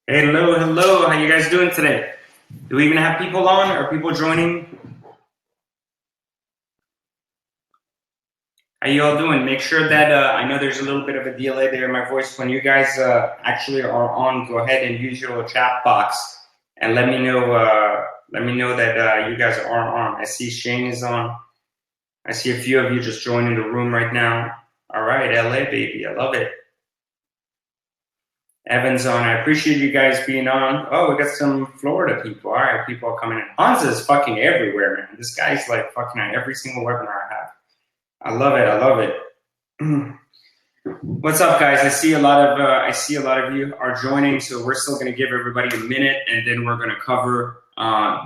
Hello, hello. How you guys doing today? Do we even have people on? Are people joining? How you all doing? Make sure that I know there's a little bit of a delay there in my voice. When you guys actually are on, go ahead and use your chat box and let me know. Let me know that you guys are on. I see Shane is on. I see a few of you just joining the room right now. All right, LA baby, I love it. Evan's on. I appreciate you guys being on. Oh, we got some Florida people. All right, people are coming in. Hansa's fucking everywhere, man. This guy's like fucking on every single webinar I have. I love it. I love it. What's up, guys? I see a lot of you are joining, so we're still going to give everybody a minute, and then we're going to cover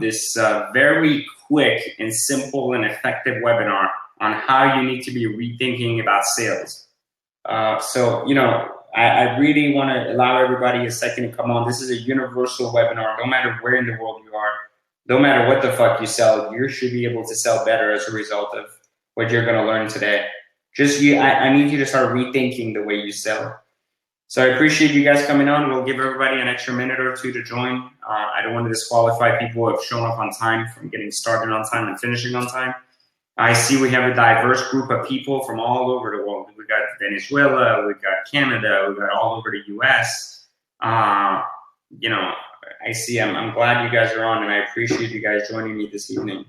this very quick and simple and effective webinar on how you need to be rethinking about sales. I really want to allow everybody a second to come on. This is a universal webinar. No matter where in the world you are, no matter what the fuck you sell, you should be able to sell better as a result of what you're going to learn today. I need you to start rethinking the way you sell. So I appreciate you guys coming on. We'll give everybody an extra minute or two to join. I don't want to disqualify people who have shown up on time from getting started on time and finishing on time. I see we have a diverse group of people from all over the world. We got Venezuela, we got Canada, we got all over the US. I'm glad you guys are on, and I appreciate you guys joining me this evening.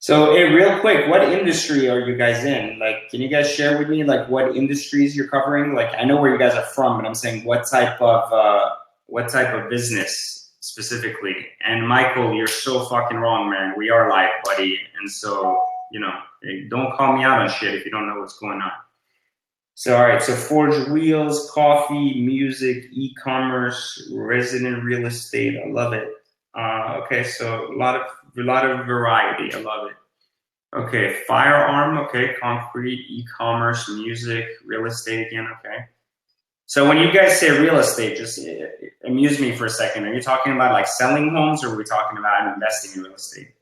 So, hey, real quick, what industry are you guys in? Like, can you guys share with me, like, what industries you're covering? Like, I know where you guys are from, but I'm saying what type of business specifically. And Michael, you're so fucking wrong, man. We are live, buddy. And so, don't call me out on shit if you don't know what's going on. So, all right. So, Forged Wheels, coffee, music, e-commerce, resident real estate. I love it. Okay, so a lot of variety. I love it. Okay, firearm. Okay, concrete, e-commerce, music, real estate again. Okay. So when you guys say real estate, just amuse me for a second. Are you talking about like selling homes, or are we talking about investing in real estate?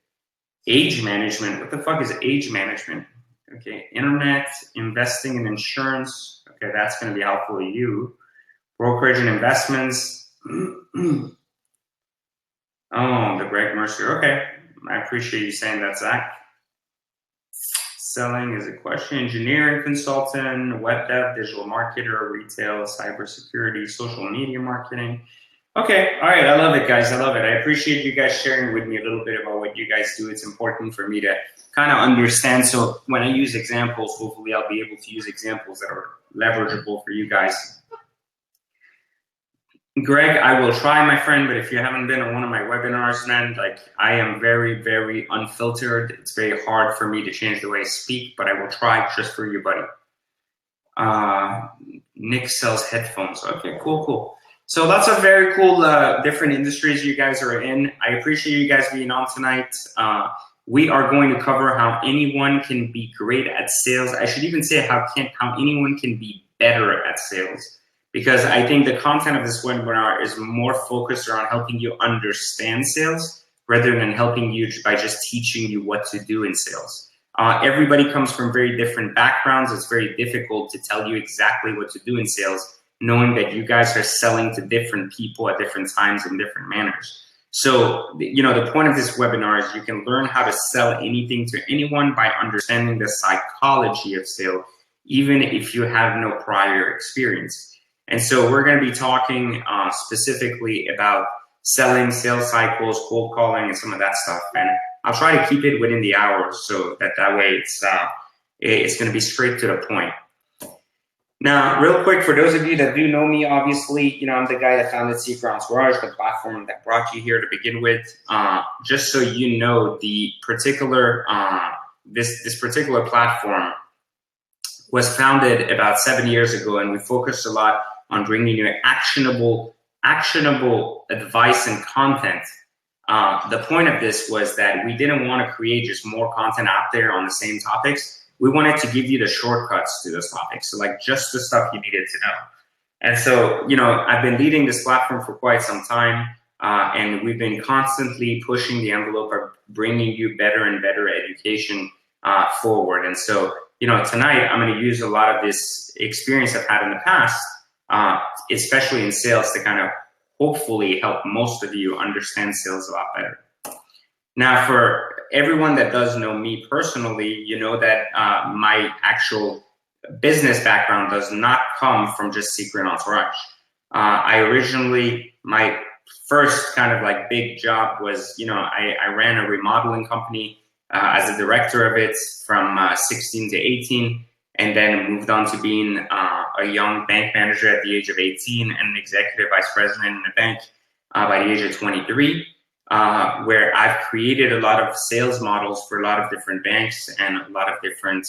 Age management. What the fuck is age management? Okay, internet, investing in insurance. Okay, that's going to be helpful to you. Brokerage and investments. Oh, the Greg Mercer. Okay, I appreciate you saying that, Zach. Selling is a question. Engineering consultant, web dev, digital marketer, retail, cybersecurity, social media marketing. Okay, all right, I love it, guys. I love it. I appreciate you guys sharing with me a little bit about what you guys do. It's important for me to kind of understand. So when I use examples, hopefully I'll be able to use examples that are leverageable for you guys. Greg, I will try, my friend, but if you haven't been on one of my webinars, man, like I am very, very unfiltered. It's very hard for me to change the way I speak, but I will try just for you, buddy. Nick sells headphones. Okay, cool. So lots of very cool different industries you guys are in. I appreciate you guys being on tonight. We are going to cover how anyone can be great at sales. I should even say how anyone can be better at sales, because I think the content of this webinar is more focused around helping you understand sales rather than helping you by just teaching you what to do in sales. Everybody comes from very different backgrounds. It's very difficult to tell you exactly what to do in sales, knowing that you guys are selling to different people at different times in different manners. So, the point of this webinar is you can learn how to sell anything to anyone by understanding the psychology of sale, even if you have no prior experience. And so we're going to be talking specifically about selling, sales cycles, cold calling, and some of that stuff. And I'll try to keep it within the hour so that way it's going to be straight to the point. Now, real quick, for those of you that do know me, obviously, I'm the guy that founded Secret Entourage, the platform that brought you here to begin with. Just so you know, the particular this particular platform was founded about 7 years ago, and we focused a lot on bringing you actionable advice and content. The point of this was that we didn't want to create just more content out there on the same topics. We wanted to give you the shortcuts to those topics, so like just the stuff you needed to know. And so, I've been leading this platform for quite some time, and we've been constantly pushing the envelope of bringing you better and better education forward. And so, tonight I'm going to use a lot of this experience I've had in the past, especially in sales, to kind of hopefully help most of you understand sales a lot better. Now, for everyone that does know me personally, you know that my actual business background does not come from just Secret Entourage. I originally, my first kind of like big job was, you know, I ran a remodeling company as a director of it from 16 to 18, and then moved on to being a young bank manager at the age of 18 and an executive vice president in a bank by the age of 23. Where I've created a lot of sales models for a lot of different banks and a lot of different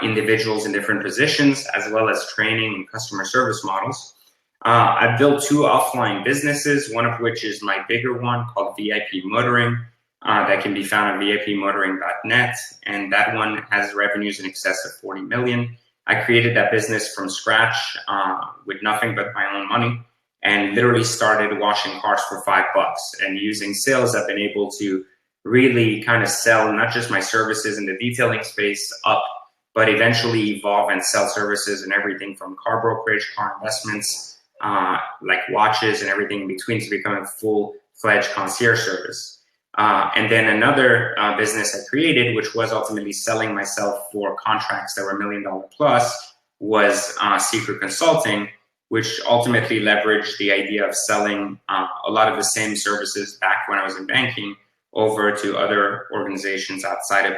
individuals in different positions, as well as training and customer service models. I've built 2 offline businesses, one of which is my bigger one called VIP Motoring, that can be found at vipmotoring.net, and that one has revenues in excess of 40 million. I created that business from scratch with nothing but my own money, and literally started washing cars for $5, and using sales I've been able to really kind of sell not just my services in the detailing space up, but eventually evolve and sell services and everything from car brokerage, car investments, like watches and everything in between, to become a full-fledged concierge service. And then another business I created, which was ultimately selling myself for contracts that were $1 million plus, was Secret Consulting, which ultimately leveraged the idea of selling a lot of the same services back when I was in banking over to other organizations outside of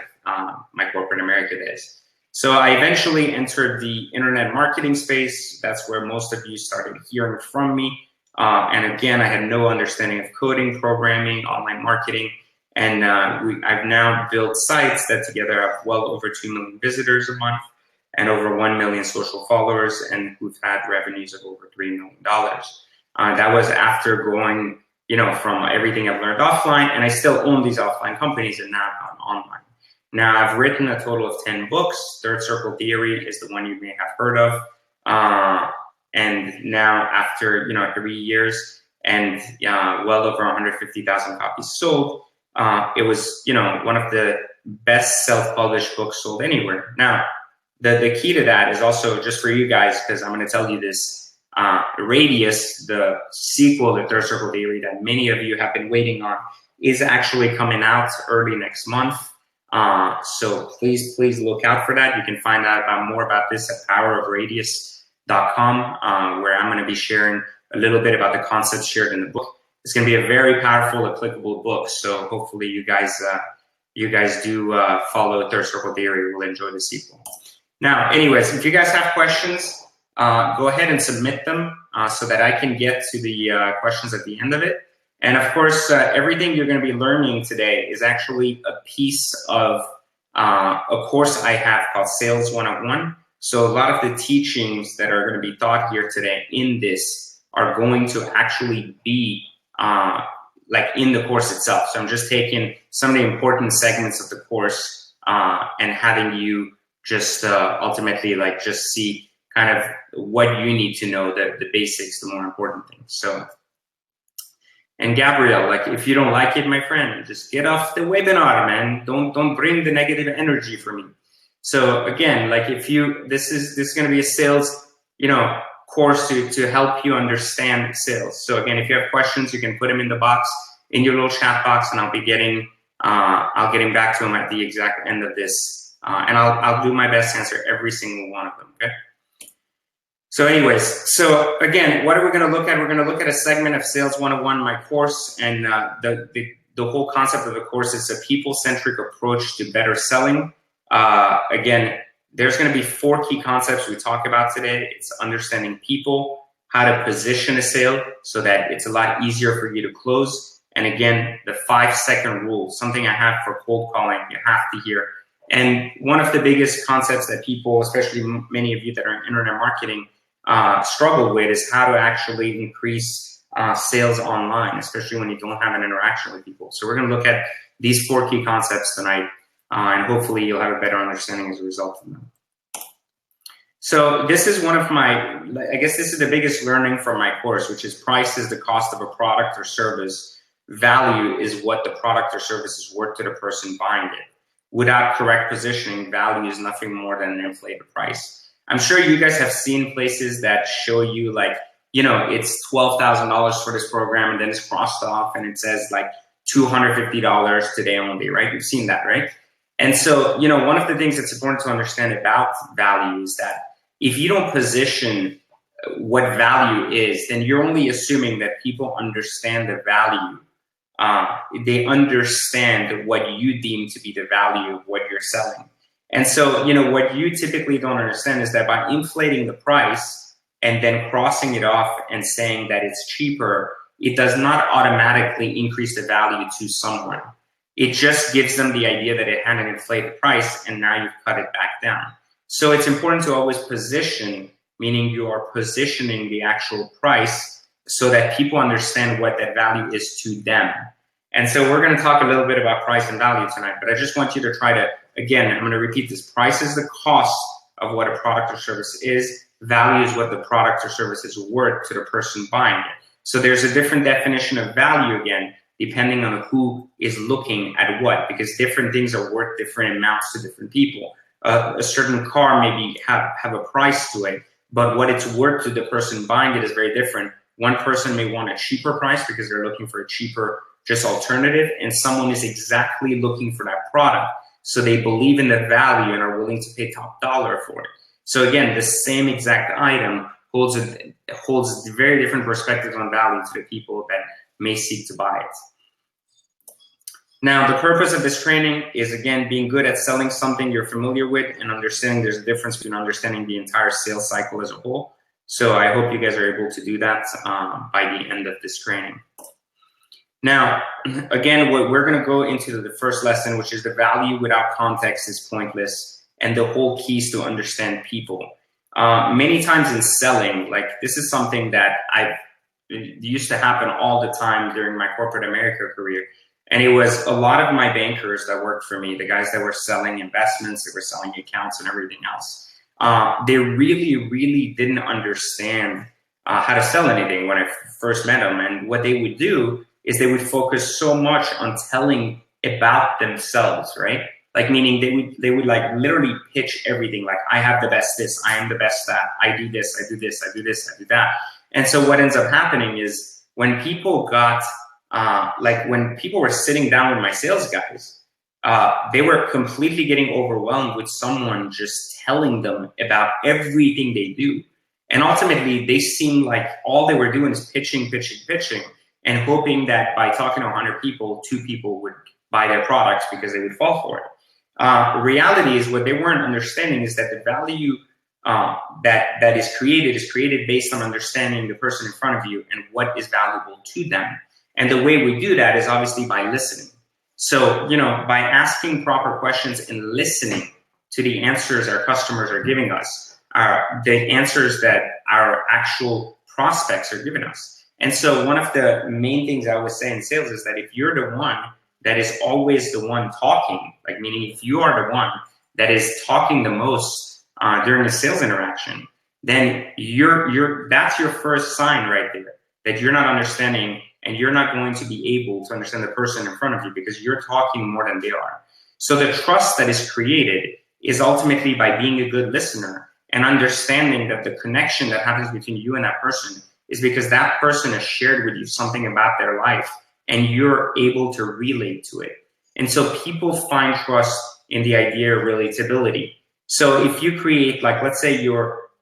my corporate America days. So I eventually entered the internet marketing space. That's where most of you started hearing from me. And again, I had no understanding of coding, programming, online marketing. And I've now built sites that together have well over 2 million visitors a month and over 1 million social followers, and who've had revenues of over $3 million. That was after going, you know, from everything I've learned offline, and I still own these offline companies and now I've gone online. Now, I've written a total of 10 books. Third Circle Theory is the one you may have heard of. And now after, you know, 3 years and well over 150,000 copies sold, it was, you know, one of the best self-published books sold anywhere. Now, the key to that is also just for you guys, because I'm going to tell you this, Radius, the sequel to Third Circle Theory that many of you have been waiting on, is actually coming out early next month. So please look out for that. You can find out more about this at powerofradius.com, where I'm going to be sharing a little bit about the concepts shared in the book. It's going to be a very powerful, applicable book. So hopefully you guys do follow Third Circle Theory. Will enjoy the sequel. Now, anyways, if you guys have questions, go ahead and submit them so that I can get to the questions at the end of it. And of course, everything you're going to be learning today is actually a piece of a course I have called Sales 101. So a lot of the teachings that are going to be taught here today in this are going to actually be like in the course itself. So I'm just taking some of the important segments of the course and having you just ultimately like just see kind of what you need to know, the basics, the more important things. So, and Gabrielle, like if you don't like it, my friend, just get off the webinar, man. Don't bring the negative energy for me. So again, like if you, this is going to be a sales, you know, course to help you understand sales. So again, if you have questions, you can put them in the box, in your little chat box, and I'll be getting back to them at the exact end of this. And I'll do my best to answer every single one of them, okay? So anyways, so again, what are we going to look at? We're going to look at a segment of Sales 101, my course, and the whole concept of the course is a people-centric approach to better selling. Again, there's going to be 4 key concepts we talk about today. It's understanding people, how to position a sale so that it's a lot easier for you to close. And again, the 5-second rule, something I have for cold calling, you have to hear. And one of the biggest concepts that people, especially many of you that are in internet marketing, struggle with is how to actually increase sales online, especially when you don't have an interaction with people. So we're going to look at these 4 key concepts tonight, and hopefully you'll have a better understanding as a result of them. So this is one of my, I guess this is the biggest learning from my course, which is price is the cost of a product or service. Value is what the product or service is worth to the person buying it. Without correct positioning, value is nothing more than an inflated price. I'm sure you guys have seen places that show you like, you know, it's $12,000 for this program, and then it's crossed off and it says like $250 today only, right? You've seen that, right? And so, you know, one of the things that's important to understand about value is that if you don't position what value is, then you're only assuming that people understand the value. They understand what you deem to be the value of what you're selling. And so, you know, what you typically don't understand is that by inflating the price and then crossing it off and saying that it's cheaper, it does not automatically increase the value to someone. It just gives them the idea that it had an inflated price and now you've cut it back down. So it's important to always position, meaning you are positioning the actual price so that people understand what that value is to them. And so we're going to talk a little bit about price and value tonight, but I just want you to try to, again, I'm going to repeat this. Price is the cost of what a product or service is. Value is what the product or service is worth to the person buying it. So there's a different definition of value, again, depending on who is looking at what, because different things are worth different amounts to different people. A certain car maybe have a price to it, but what it's worth to the person buying it is very different. One person may want a cheaper price because they're looking for a cheaper just alternative, and someone is exactly looking for that product. So they believe in the value and are willing to pay top dollar for it. So again, the same exact item holds very different perspectives on value to the people that may seek to buy it. Now, the purpose of this training is, again, being good at selling something you're familiar with and understanding there's a difference between understanding the entire sales cycle as a whole. So I hope you guys are able to do that by the end of this training. Now, again, we're going to go into the first lesson, which is the value without context is pointless, and the whole key is to understand people. Many times in selling, like this is something that it used to happen all the time during my corporate America career. And it was a lot of my bankers that worked for me, the guys that were selling investments, that were selling accounts and everything else. They really, really didn't understand how to sell anything when I first met them. And what they would do is they would focus so much on telling about themselves, right? Like, meaning they would like literally pitch everything. Like, I have the best this, I am the best that, I do this, I do this, I do this, I do that. And so what ends up happening is when people got, when people were sitting down with my sales guys, they were completely getting overwhelmed with someone just telling them about everything they do. And ultimately, they seemed like all they were doing is pitching, pitching, pitching, and hoping that by talking to 100 people, 2 people would buy their products because they would fall for it. The reality is what they weren't understanding is that the value that is created based on understanding the person in front of you and what is valuable to them. And the way we do that is obviously by listening. So, you know, by asking proper questions and listening to the answers our customers are giving us, the answers that our actual prospects are giving us. And so one of the main things I always say in sales is that if you're the one that is always the one talking, like meaning if you are the one that is talking the most during a sales interaction, then that's your first sign right there that you're not understanding and you're not going to be able to understand the person in front of you because you're talking more than they are. So the trust that is created is ultimately by being a good listener and understanding that the connection that happens between you and that person is because that person has shared with you something about their life and you're able to relate to it. And so people find trust in the idea of relatability. So if you create, like, let's say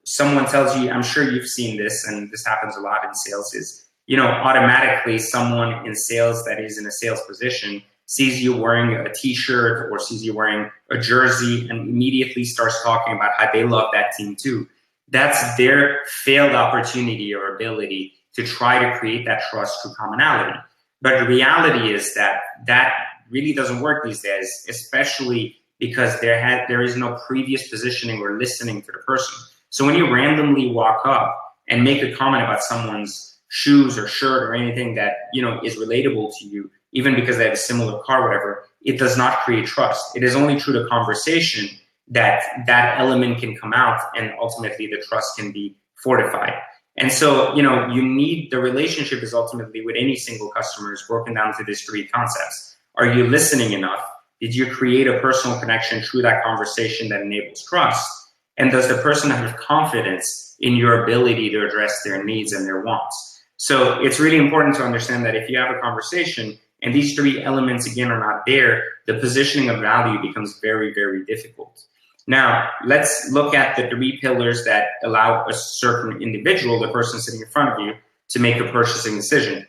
someone tells you, I'm sure you've seen this, and this happens a lot in sales, is, you know, automatically someone in sales that is in a sales position sees you wearing a t-shirt or sees you wearing a jersey and immediately starts talking about how they love that team too. That's their failed opportunity or ability to try to create that trust through commonality. But the reality is that really doesn't work these days, especially because there is no previous positioning or listening to the person. So when you randomly walk up and make a comment about someone's shoes or shirt or anything that, you know, is relatable to you, even because they have a similar car, whatever, it does not create trust. It is only through the conversation that element can come out and ultimately the trust can be fortified. And so, you know, the relationship is ultimately with any single customer is broken down to these 3 concepts. Are you listening enough? Did you create a personal connection through that conversation that enables trust? And does the person have confidence in your ability to address their needs and their wants? So it's really important to understand that if you have a conversation and these three elements, again, are not there, the positioning of value becomes very, very difficult. Now, let's look at the three pillars that allow a certain individual, the person sitting in front of you, to make a purchasing decision.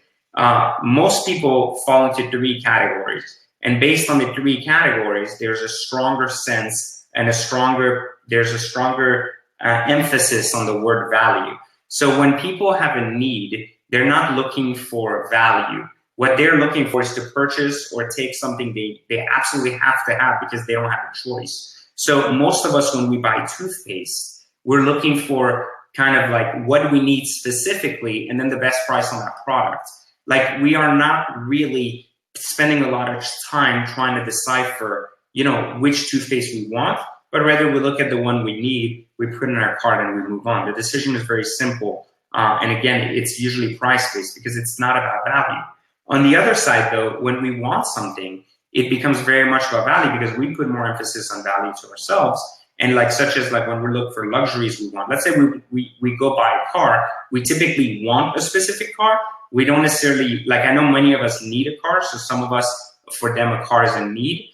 Most people fall into three categories. And based on the three categories, there's a stronger sense and there's a stronger emphasis on the word value. So when people have a need, they're not looking for value. What they're looking for is to purchase or take something they absolutely have to have because they don't have a choice. So most of us, when we buy toothpaste, we're looking for kind of like what we need specifically and then the best price on that product. Like, we are not really spending a lot of time trying to decipher, which toothpaste we want, but rather we look at the one we need, we put in our cart and we move on. The decision is very simple. And again, it's usually price-based because it's not about value. On the other side, though, when we want something, it becomes very much about value because we put more emphasis on value to ourselves. And such as when we look for luxuries we want, let's say we go buy a car, we typically want a specific car. We don't necessarily, I know many of us need a car. So some of us, for them, a car is a need.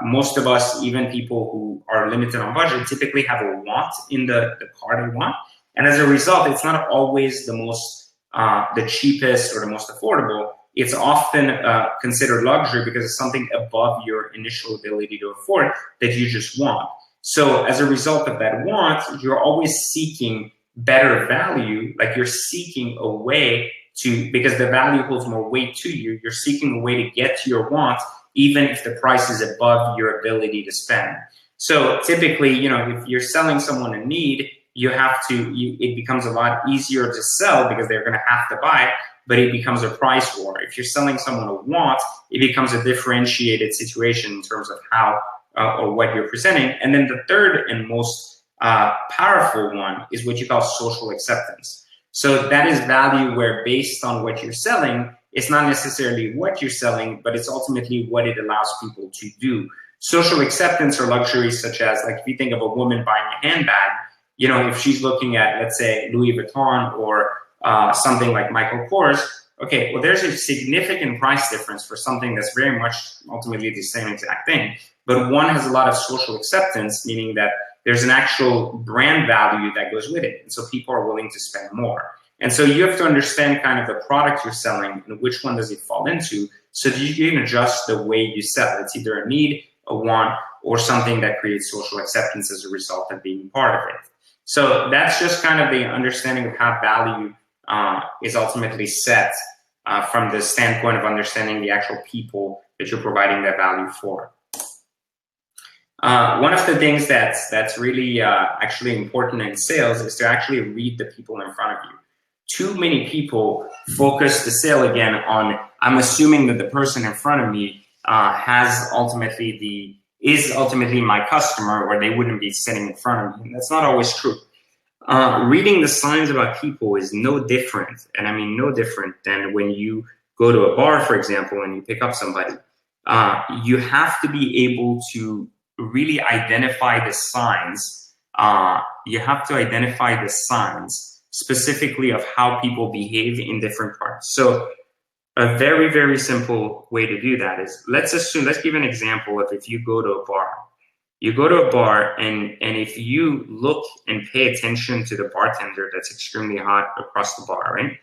Most of us, even people who are limited on budget, typically have a want in the car they want. And as a result, it's not always the cheapest or the most affordable. It's often considered luxury because it's something above your initial ability to afford that you just want. So as a result of that want, you're always seeking better value. You're seeking a way to, because the value holds more weight to you, you're seeking a way to get to your want, even if the price is above your ability to spend. So typically, if you're selling someone a need, it becomes a lot easier to sell because they're going to have to buy it, but it becomes a price war. If you're selling someone a want, it becomes a differentiated situation in terms of how or what you're presenting. And then the third and most powerful one is what you call social acceptance. So that is value where, based on what you're selling, it's not necessarily what you're selling, but it's ultimately what it allows people to do. Social acceptance or luxuries such as, if you think of a woman buying a handbag, if she's looking at, let's say, Louis Vuitton or something like Michael Kors, okay, well, there's a significant price difference for something that's very much ultimately the same exact thing. But one has a lot of social acceptance, meaning that there's an actual brand value that goes with it. And so people are willing to spend more. And so you have to understand kind of the product you're selling and which one does it fall into, so that you can adjust the way you sell. It's either a need, a want, or something that creates social acceptance as a result of being part of it. So that's just kind of the understanding of how value is ultimately set from the standpoint of understanding the actual people that you're providing that value for. One of the things that's really actually important in sales is to actually read the people in front of you. Too many people focus the sale again on, I'm assuming that the person in front of me is ultimately my customer, or they wouldn't be sitting in front of me. And that's not always true. Reading the signs about people is no different, and I mean no different than when you go to a bar, for example, and you pick up somebody. You have to be able to really identify the signs. You have to identify the signs specifically of how people behave in different parts. So a very, very simple way to do that is, let's give an example of if you go to a bar. You go to a bar, and if you look and pay attention to the bartender that's extremely hot across the bar, right?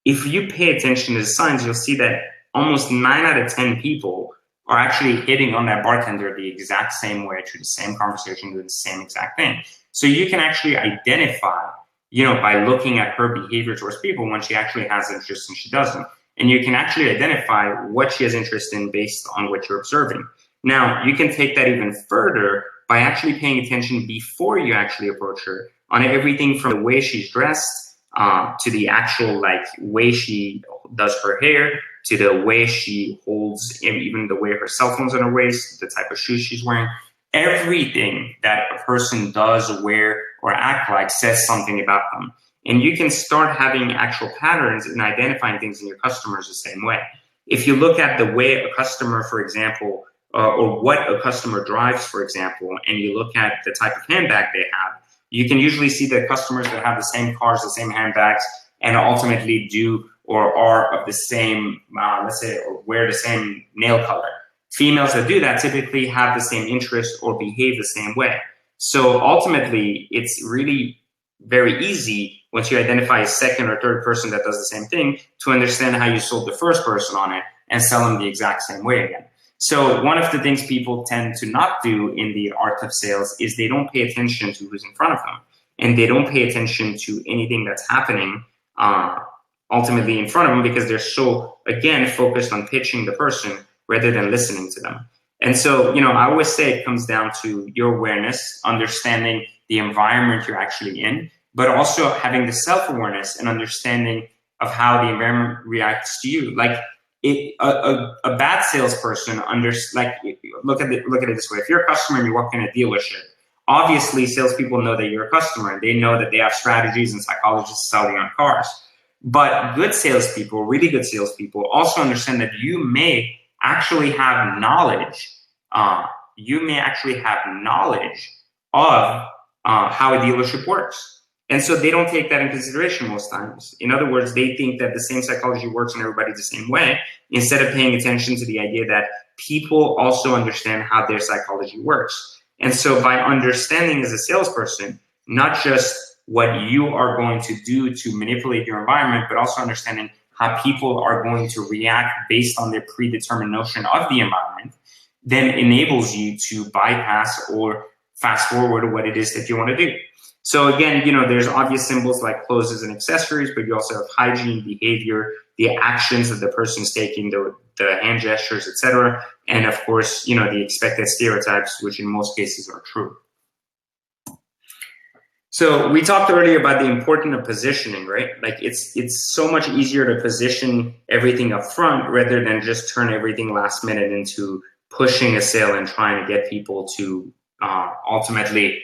If you pay attention to the signs, you'll see that almost 9 out of 10 people are actually hitting on that bartender the exact same way, through the same conversation, doing the same exact thing. So you can actually identify, by looking at her behavior towards people, when she actually has interest and she doesn't. And you can actually identify what she has interest in based on what you're observing. Now, you can take that even further by actually paying attention before you actually approach her on everything from the way she's dressed to the actual way she does her hair, to the way she holds, even the way her cell phone's on her waist, the type of shoes she's wearing. Everything that a person does, wear, or act like says something about them. And you can start having actual patterns and identifying things in your customers the same way. If you look at the way a customer, for example, or what a customer drives, for example, and you look at the type of handbag they have, you can usually see the customers that have the same cars, the same handbags, and ultimately do or are of the same, let's say, or wear the same nail color. Females that do that typically have the same interest or behave the same way. So ultimately, it's really very easy once you identify a second or third person that does the same thing to understand how you sold the first person on it and sell them the exact same way again. So one of the things people tend to not do in the art of sales is they don't pay attention to who's in front of them, and they don't pay attention to anything that's happening ultimately in front of them, because they're so, again, focused on pitching the person rather than listening to them. And so, I always say it comes down to your awareness, understanding the environment you're actually in, but also having the self-awareness and understanding of how the environment reacts to you. Like a bad salesperson look at it this way. If you're a customer and you walk in a dealership, obviously salespeople know that you're a customer and they know that they have strategies and psychologists selling on cars. But good salespeople, really good salespeople, also understand that you may actually have knowledge. You may actually have knowledge of how a dealership works. And so they don't take that in consideration most times. In other words, they think that the same psychology works on everybody the same way, instead of paying attention to the idea that people also understand how their psychology works. And so by understanding as a salesperson, not just what you are going to do to manipulate your environment, but also understanding how people are going to react based on their predetermined notion of the environment, then enables you to bypass or fast forward what it is that you want to do. So again, there's obvious symbols like closes and accessories, but you also have hygiene, behavior, the actions that the person's taking, the hand gestures, etc. And of course, the expected stereotypes, which in most cases are true. So we talked earlier about the importance of positioning, right? Like it's so much easier to position everything up front rather than just turn everything last minute into pushing a sale and trying to get people to ultimately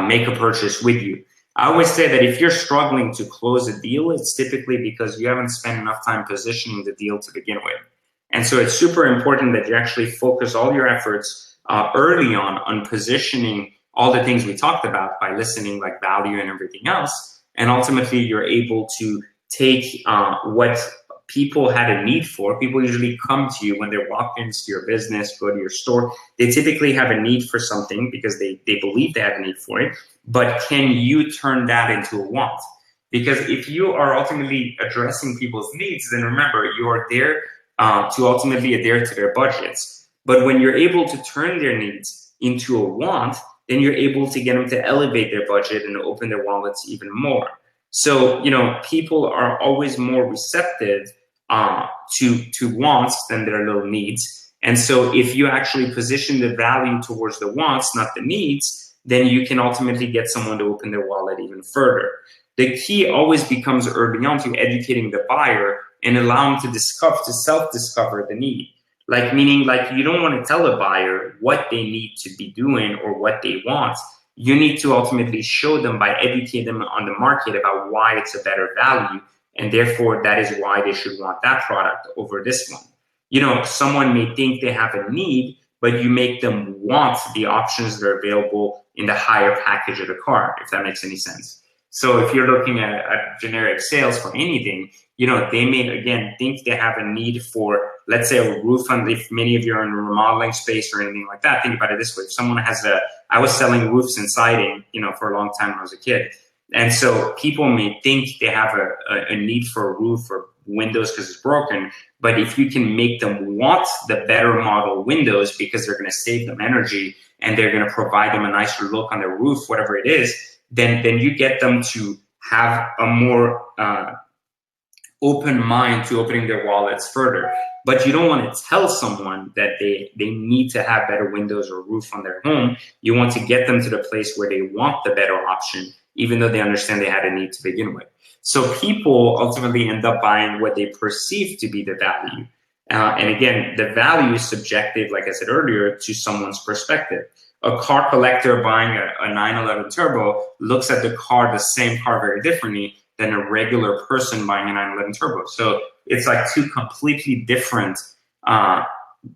make a purchase with you. I always say that if you're struggling to close a deal, it's typically because you haven't spent enough time positioning the deal to begin with. And so it's super important that you actually focus all your efforts early on positioning all the things we talked about by listening, like value and everything else. And ultimately, you're able to take what people had a need for. People usually come to you when they're walking into your business, go to your store. They typically have a need for something because they believe they have a need for it. But can you turn that into a want? Because if you are ultimately addressing people's needs, then remember, you are there to ultimately adhere to their budgets. But when you're able to turn their needs into a want, then you're able to get them to elevate their budget and open their wallets even more. So, people are always more receptive to wants than their little needs. And so if you actually position the value towards the wants, not the needs, then you can ultimately get someone to open their wallet even further. The key always becomes early on to educating the buyer and allow them to self-discover the need. Meaning you don't want to tell a buyer what they need to be doing or what they want. You need to ultimately show them by educating them on the market about why it's a better value. And therefore, that is why they should want that product over this one. Someone may think they have a need, but you make them want the options that are available in the higher package of the car, if that makes any sense. So if you're looking at generic sales for anything, they may, again, think they have a need for, let's say, a roof on, if many of you are in a remodeling space or anything like that, think about it this way. If someone has I was selling roofs and siding, for a long time when I was a kid. And so people may think they have a need for a roof or windows because it's broken. But if you can make them want the better model windows because they're going to save them energy and they're going to provide them a nicer look on their roof, whatever it is, then you get them to have a more open mind to opening their wallets further. But you don't want to tell someone that they need to have better windows or roof on their home. You want to get them to the place where they want the better option, even though they understand they had a need to begin with. So people ultimately end up buying what they perceive to be the value. And again, the value is subjective, like I said earlier, to someone's perspective. A car collector buying a 911 Turbo looks at the same car very differently than a regular person buying a 911 Turbo. So it's like two completely different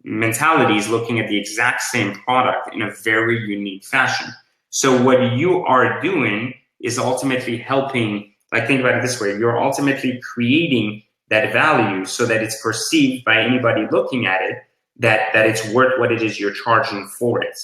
mentalities looking at the exact same product in a very unique fashion. So what you are doing is ultimately helping, like think about it this way, you're ultimately creating that value so that it's perceived by anybody looking at it that it's worth what it is you're charging for it.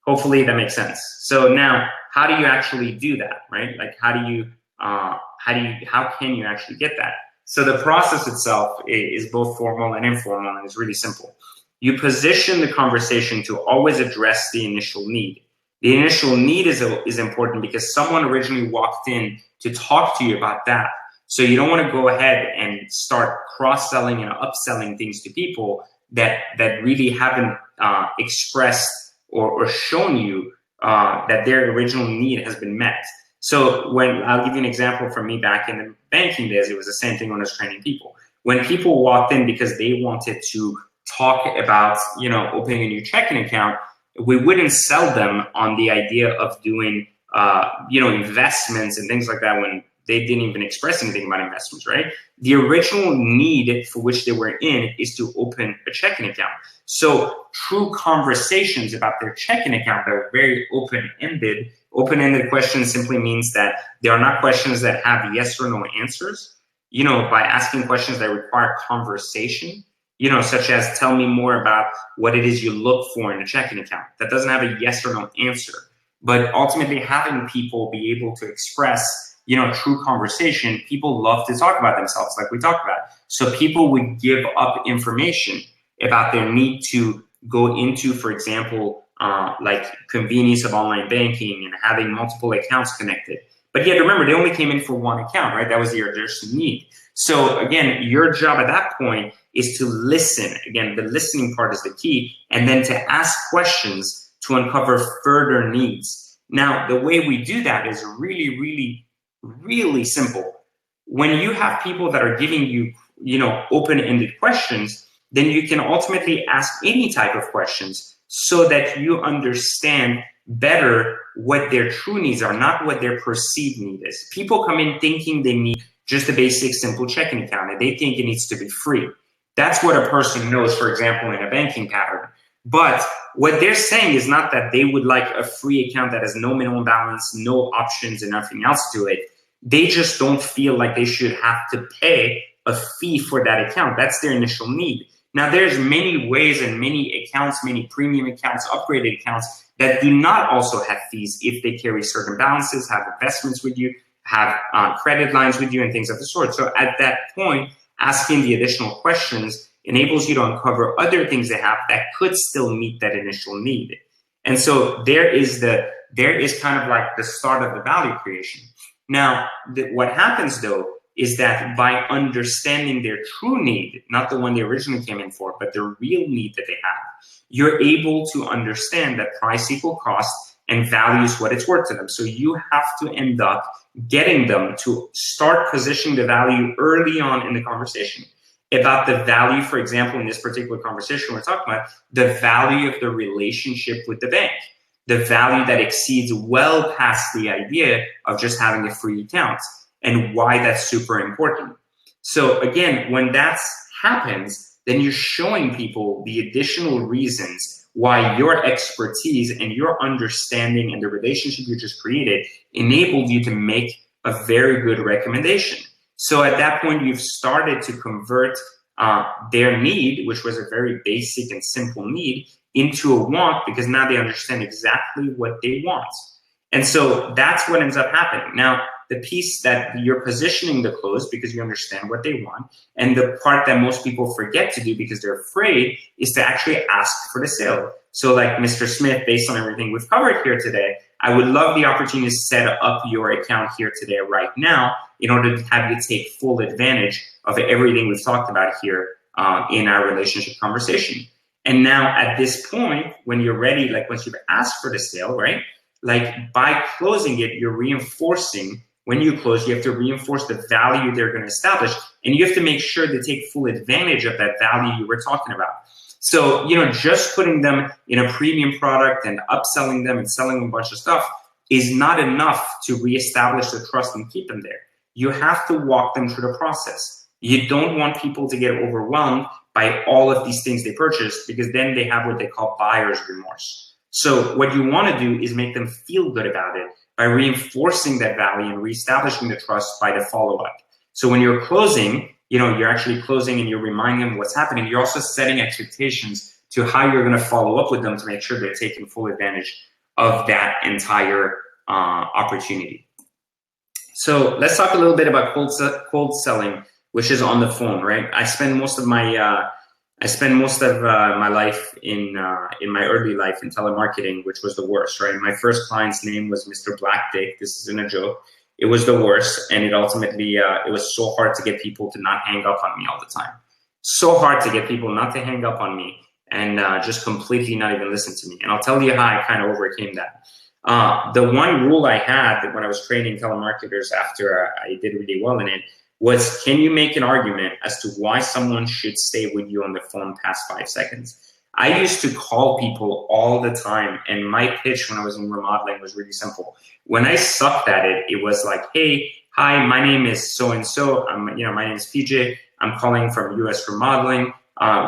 Hopefully that makes sense. So now, how do you actually do that, right? Like how can you actually get that? So the process itself is both formal and informal, and it's really simple. You position the conversation to always address the initial need. The initial need is important because someone originally walked in to talk to you about that. So you don't want to go ahead and start cross-selling and upselling things to people that really haven't expressed or shown you that their original need has been met. So when I'll give you an example from me back in the banking days, it was the same thing when I was training people. When people walked in because they wanted to talk about, opening a new checking account, we wouldn't sell them on the idea of doing, investments and things like that when they didn't even express anything about investments, right? The original need for which they were in is to open a checking account. So true conversations about their checking account are very open-ended. Open-ended questions simply means that they are not questions that have yes or no answers. By asking questions that require conversation, such as tell me more about what it is you look for in a checking account. That doesn't have a yes or no answer. But ultimately having people be able to express true conversation, people love to talk about themselves like we talked about. So people would give up information about their need to go into, for example, like convenience of online banking and having multiple accounts connected. But yet remember, they only came in for one account, right? That was their need. So again, your job at that point is to listen. Again, the listening part is the key. And then to ask questions to uncover further needs. Now, the way we do that is really, really, really simple. When you have people that are giving you, open-ended questions, then you can ultimately ask any type of questions so that you understand better what their true needs are, not what their perceived need is. People come in thinking they need just a basic, simple checking account, and they think it needs to be free. That's what a person knows, for example, in a banking pattern. But what they're saying is not that they would like a free account that has no minimum balance, no options, and nothing else to it. They just don't feel like they should have to pay a fee for that account. That's their initial need. Now, there's many ways and many accounts, many premium accounts, upgraded accounts that do not also have fees if they carry certain balances, have investments with you, have credit lines with you, and things of the sort. So at that point, asking the additional questions enables you to uncover other things they have that could still meet that initial need. And so there is kind of like the start of the value creation. Now, what happens though is that by understanding their true need, not the one they originally came in for, but the real need that they have, you're able to understand that price equal cost and value is what it's worth to them. So you have to end up getting them to start positioning the value early on in the conversation about the value, for example, in this particular conversation we're talking about, the value of the relationship with the bank, the value that exceeds well past the idea of just having a free account, and why that's super important. So again, when that happens, then you're showing people the additional reasons why your expertise and your understanding and the relationship you just created enabled you to make a very good recommendation. So at that point, you've started to convert their need, which was a very basic and simple need, into a want, because now they understand exactly what they want. And so that's what ends up happening. Now, the piece that you're positioning the close because you understand what they want, and the part that most people forget to do because they're afraid is to actually ask for the sale. So like Mr. Smith, based on everything we've covered here today, I would love the opportunity to set up your account here today right now in order to have you take full advantage of everything we've talked about here in our relationship conversation. And now at this point, when you're ready, like once you've asked for the sale, right? Like by closing it, you're reinforcing. When you close, you have to reinforce the value they're going to establish, and you have to make sure they take full advantage of that value you were talking about. So, just putting them in a premium product and upselling them and selling them a bunch of stuff is not enough to reestablish the trust and keep them there. You have to walk them through the process. You don't want people to get overwhelmed by all of these things they purchased, because then they have what they call buyer's remorse. So what you want to do is make them feel good about it by reinforcing that value and reestablishing the trust by the follow-up. So when you're closing, you're actually closing and you're reminding them what's happening. You're also setting expectations to how you're going to follow up with them to make sure they're taking full advantage of that entire opportunity. So let's talk a little bit about cold selling, which is on the phone, right? I spend most of my life in my early life in telemarketing, which was the worst, right? My first client's name was Mr. Black Dick. This isn't a joke. It was the worst, and it ultimately it was so hard to get people to not hang up on me all the time. So hard to get people not to hang up on me and just completely not even listen to me. And I'll tell you how I kind of overcame that. The one rule I had when I was training telemarketers after I did really well in it was, can you make an argument as to why someone should stay with you on the phone past 5 seconds? I used to call people all the time, and my pitch when I was in remodeling was really simple. When I sucked at it, it was like, hey, hi, my name is so-and-so. My name is PJ. I'm calling from US Remodeling.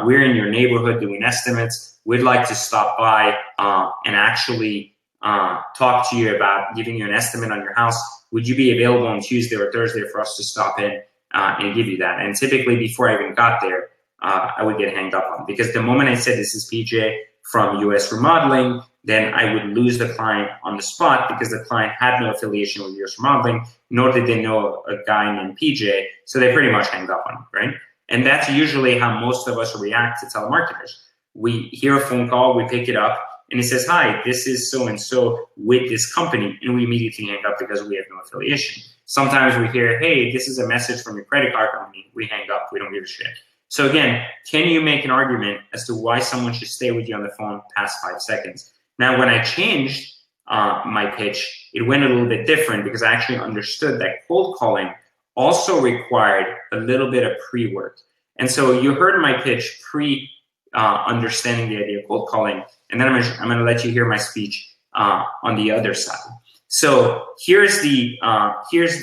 We're in your neighborhood doing estimates. We'd like to stop by and actually talk to you about giving you an estimate on your house. Would you be available on Tuesday or Thursday for us to stop in and give you that? And typically before I even got there, I would get hanged up on, because the moment I said this is PJ from US Remodeling, then I would lose the client on the spot, because the client had no affiliation with US Remodeling, nor did they know a guy named PJ, so they pretty much hanged up on me, right? And that's usually how most of us react to telemarketers. We hear a phone call, we pick it up, and it says, hi, this is so-and-so with this company, and we immediately hang up because we have no affiliation. Sometimes we hear, hey, this is a message from your credit card company. We hang up, we don't give a shit. So again, can you make an argument as to why someone should stay with you on the phone past 5 seconds? Now, when I changed my pitch, it went a little bit different, because I actually understood that cold calling also required a little bit of pre-work. And so you heard my pitch understanding the idea of cold calling, and then I'm going to let you hear my speech on the other side. So here's the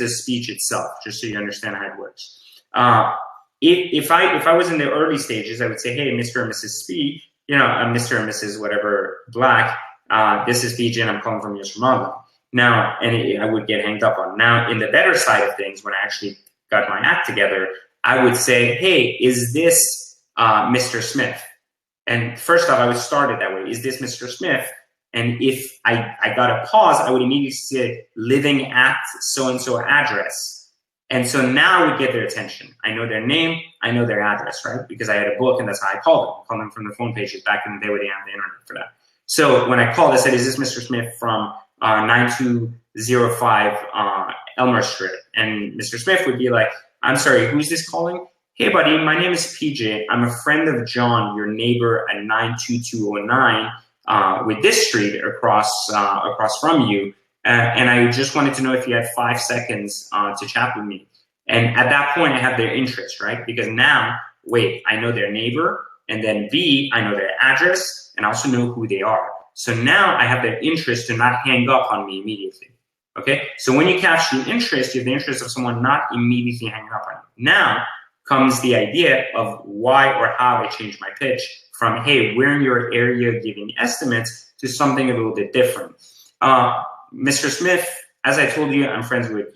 speech itself, just so you understand how it works. If I was in the early stages, I would say, hey, Mr. and Mrs. Speed, Mr. and Mrs. whatever Black, this is PJ and I'm calling from US Remodeling. Now, and I would get hanged up on. Now, in the better side of things, when I actually got my act together, I would say, hey, is this Mr. Smith? And first off, I would start it that way. Is this Mr. Smith? And if I got a pause, I would immediately say, living at so-and-so address. And so now I would get their attention. I know their name, I know their address, right? Because I had a book, and that's how I called them. I called them from the phone pages back in the day when they had the internet for that. So when I called, I said, is this Mr. Smith from 9205 Elmer Street? And Mr. Smith would be like, I'm sorry, who's this calling? Hey, buddy, my name is PJ. I'm a friend of John, your neighbor at 92209 with this street across from you. And I just wanted to know if you had 5 seconds to chat with me. And at that point, I have their interest, right? Because now, wait, I know their neighbor, and then B, I know their address, and I also know who they are. So now I have their interest to not hang up on me immediately, okay? So when you catch the interest, you have the interest of someone not immediately hanging up on you. Now comes the idea of why or how I changed my pitch from, hey, we're in your area giving estimates, to something a little bit different. Mr. Smith, as I told you, I'm friends with,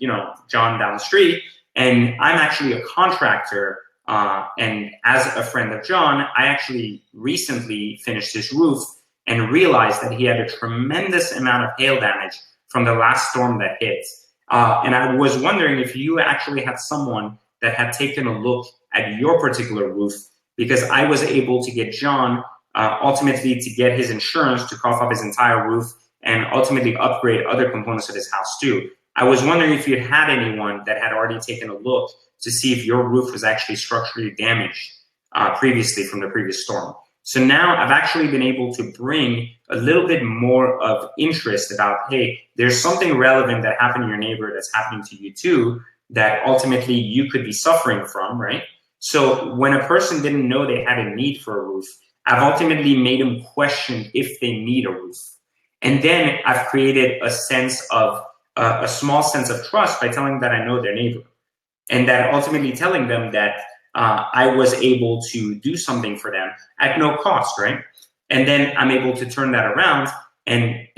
John down the street, and I'm actually a contractor. And as a friend of John, I actually recently finished his roof and realized that he had a tremendous amount of hail damage from the last storm that hit. And I was wondering if you actually had someone that had taken a look at your particular roof, because I was able to get John ultimately to get his insurance to cough up his entire roof and ultimately upgrade other components of his house too. I was wondering if you had anyone that had already taken a look to see if your roof was actually structurally damaged previously from the previous storm. So now I've actually been able to bring a little bit more of interest about, hey, there's something relevant that happened to your neighbor that's happening to you too, that ultimately you could be suffering from, right? So when a person didn't know they had a need for a roof, I've ultimately made them question if they need a roof. And then I've created a sense of, a small sense of trust by telling them that I know their neighbor. And that ultimately telling them that I was able to do something for them at no cost, right? And then I'm able to turn that around and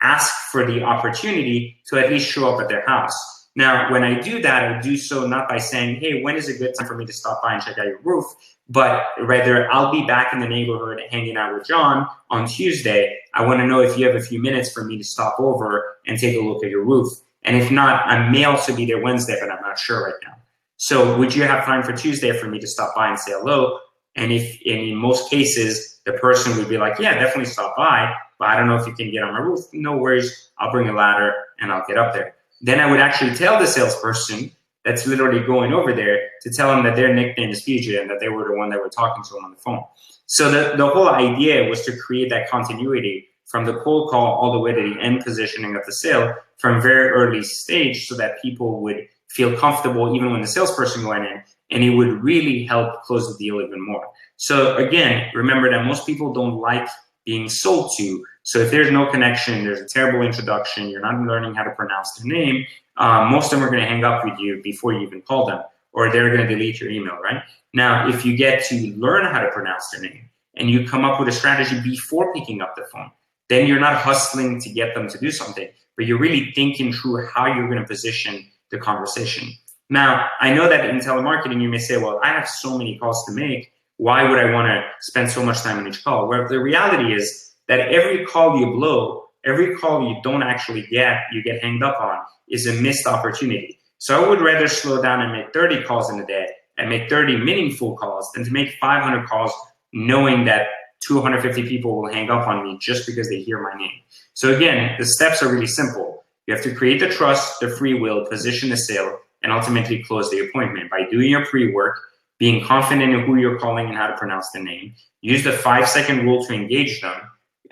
ask for the opportunity to at least show up at their house. Now, when I do that, I do so not by saying, hey, when is a good time for me to stop by and check out your roof? But rather, I'll be back in the neighborhood hanging out with John on Tuesday. I want to know if you have a few minutes for me to stop over and take a look at your roof. And if not, I may also be there Wednesday, but I'm not sure right now. So would you have time for Tuesday for me to stop by and say hello? And in most cases, the person would be like, yeah, definitely stop by, but I don't know if you can get on my roof. No worries, I'll bring a ladder and I'll get up there. Then I would actually tell the salesperson that's literally going over there to tell them that their nickname is PJ and that they were the one that were talking to them on the phone. So the whole idea was to create that continuity from the cold call all the way to the end positioning of the sale from very early stage, so that people would feel comfortable even when the salesperson went in, and it would really help close the deal even more. So again, remember that most people don't like being sold to. So if there's no connection, there's a terrible introduction, you're not learning how to pronounce their name, most of them are going to hang up with you before you even call them, or they're going to delete your email, right? Now, if you get to learn how to pronounce their name and you come up with a strategy before picking up the phone, then you're not hustling to get them to do something, but you're really thinking through how you're going to position the conversation. Now, I know that in telemarketing, you may say, well, I have so many calls to make. Why would I want to spend so much time on each call? Well, the reality is that every call you blow, every call you don't actually get, you get hanged up on, is a missed opportunity. So I would rather slow down and make 30 calls in a day and make 30 meaningful calls than to make 500 calls knowing that 250 people will hang up on me just because they hear my name. So again, the steps are really simple. You have to create the trust, the free will, position the sale, and ultimately close the appointment by doing your pre-work, being confident in who you're calling and how to pronounce the name. Use the 5-second rule to engage them.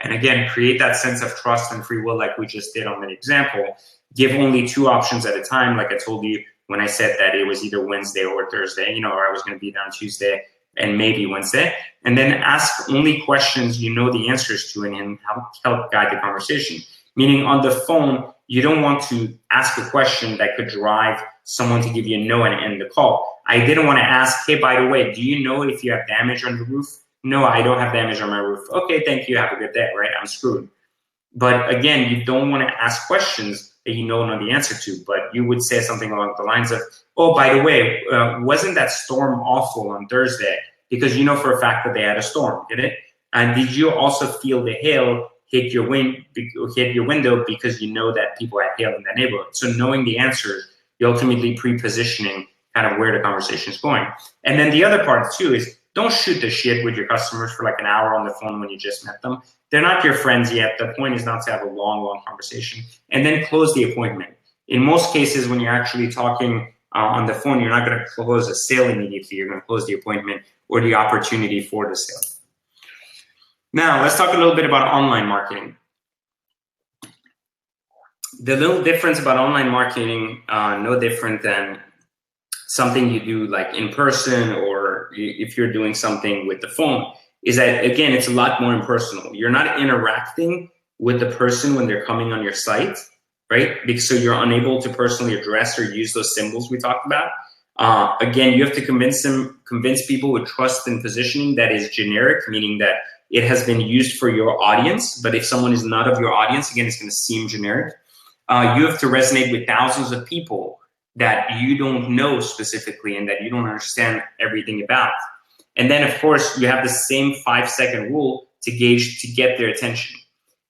And again, create that sense of trust and free will like we just did on that example. Give only 2 options at a time, like I told you when I said that it was either Wednesday or Thursday, or I was going to be there on Tuesday and maybe Wednesday. And then ask only questions you know the answers to and help guide the conversation. Meaning on the phone, you don't want to ask a question that could drive someone to give you a no and end the call. I didn't want to ask, hey, by the way, do you know if you have damage on the roof? No, I don't have damage on my roof. Okay, thank you, have a good day, right? I'm screwed. But again, you don't want to ask questions that you don't know the answer to, but you would say something along the lines of, oh, by the way, wasn't that storm awful on Thursday? Because you know for a fact that they had a storm, did it? And did you also feel the hail hit your window because you know that people had hail in that neighborhood? So knowing the answers, you're ultimately pre-positioning kind of where the conversation is going. And then the other part too is don't shoot the shit with your customers for like an hour on the phone when you just met them. They're not your friends yet. The point is not to have a long conversation. And then close the appointment. In most cases, when you're actually talking on the phone, you're not going to close a sale immediately. You're going to close the appointment or the opportunity for the sale. Now, let's talk a little bit about online marketing. The little difference about online marketing, no different than something you do like in person or if you're doing something with the phone, is that, again, it's a lot more impersonal. You're not interacting with the person when they're coming on your site, right? Because so you're unable to personally address or use those symbols we talked about. Again, you have to convince people with trust and positioning that is generic, meaning that it has been used for your audience. But if someone is not of your audience, again, it's going to seem generic. You have to resonate with thousands of people that you don't know specifically and that you don't understand everything about. And then, of course, you have the same 5-second rule to get their attention.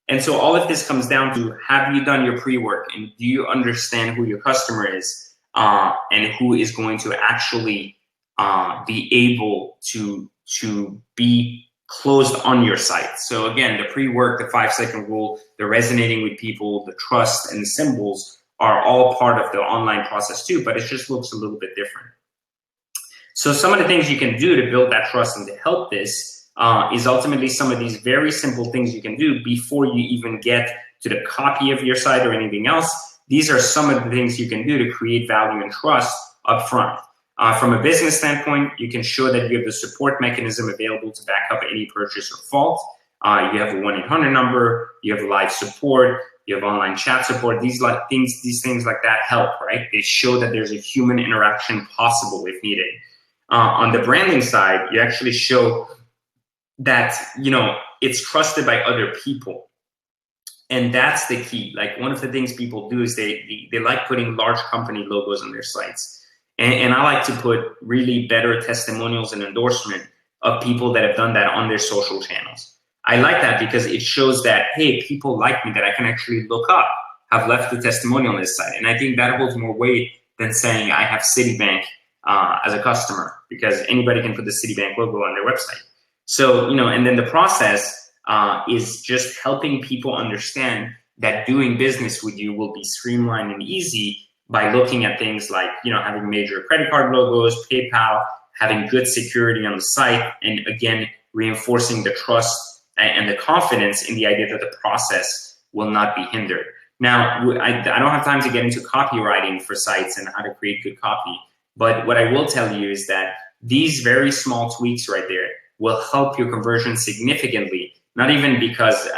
And so all of this comes down to, have you done your pre-work and do you understand who your customer is and who is going to actually be able to be closed on your site. So again, the pre-work, the 5-second rule, the resonating with people, the trust and the symbols are all part of the online process too, but it just looks a little bit different. So some of the things you can do to build that trust and to help this is ultimately some of these very simple things you can do before you even get to the copy of your site or anything else. These are some of the things you can do to create value and trust up front. From a business standpoint, you can show that you have the support mechanism available to back up any purchase or fault. You have a 1-800 number, you have live support, you have online chat support. These things like that help, right? They show that there's a human interaction possible if needed. On the branding side, you actually show that, it's trusted by other people. And that's the key. Like one of the things people do is they like putting large company logos on their sites. And I like to put really better testimonials and endorsement of people that have done that on their social channels. I like that because it shows that, hey, people like me that I can actually look up, have left the testimonial on this site. And I think that holds more weight than saying I have Citibank as a customer, because anybody can put the Citibank logo on their website. So, and then the process is just helping people understand that doing business with you will be streamlined and easy by looking at things like, having major credit card logos, PayPal, having good security on the site, and again, reinforcing the trust and the confidence in the idea that the process will not be hindered. Now, I don't have time to get into copywriting for sites and how to create good copy, but what I will tell you is that these very small tweaks right there will help your conversion significantly, not even because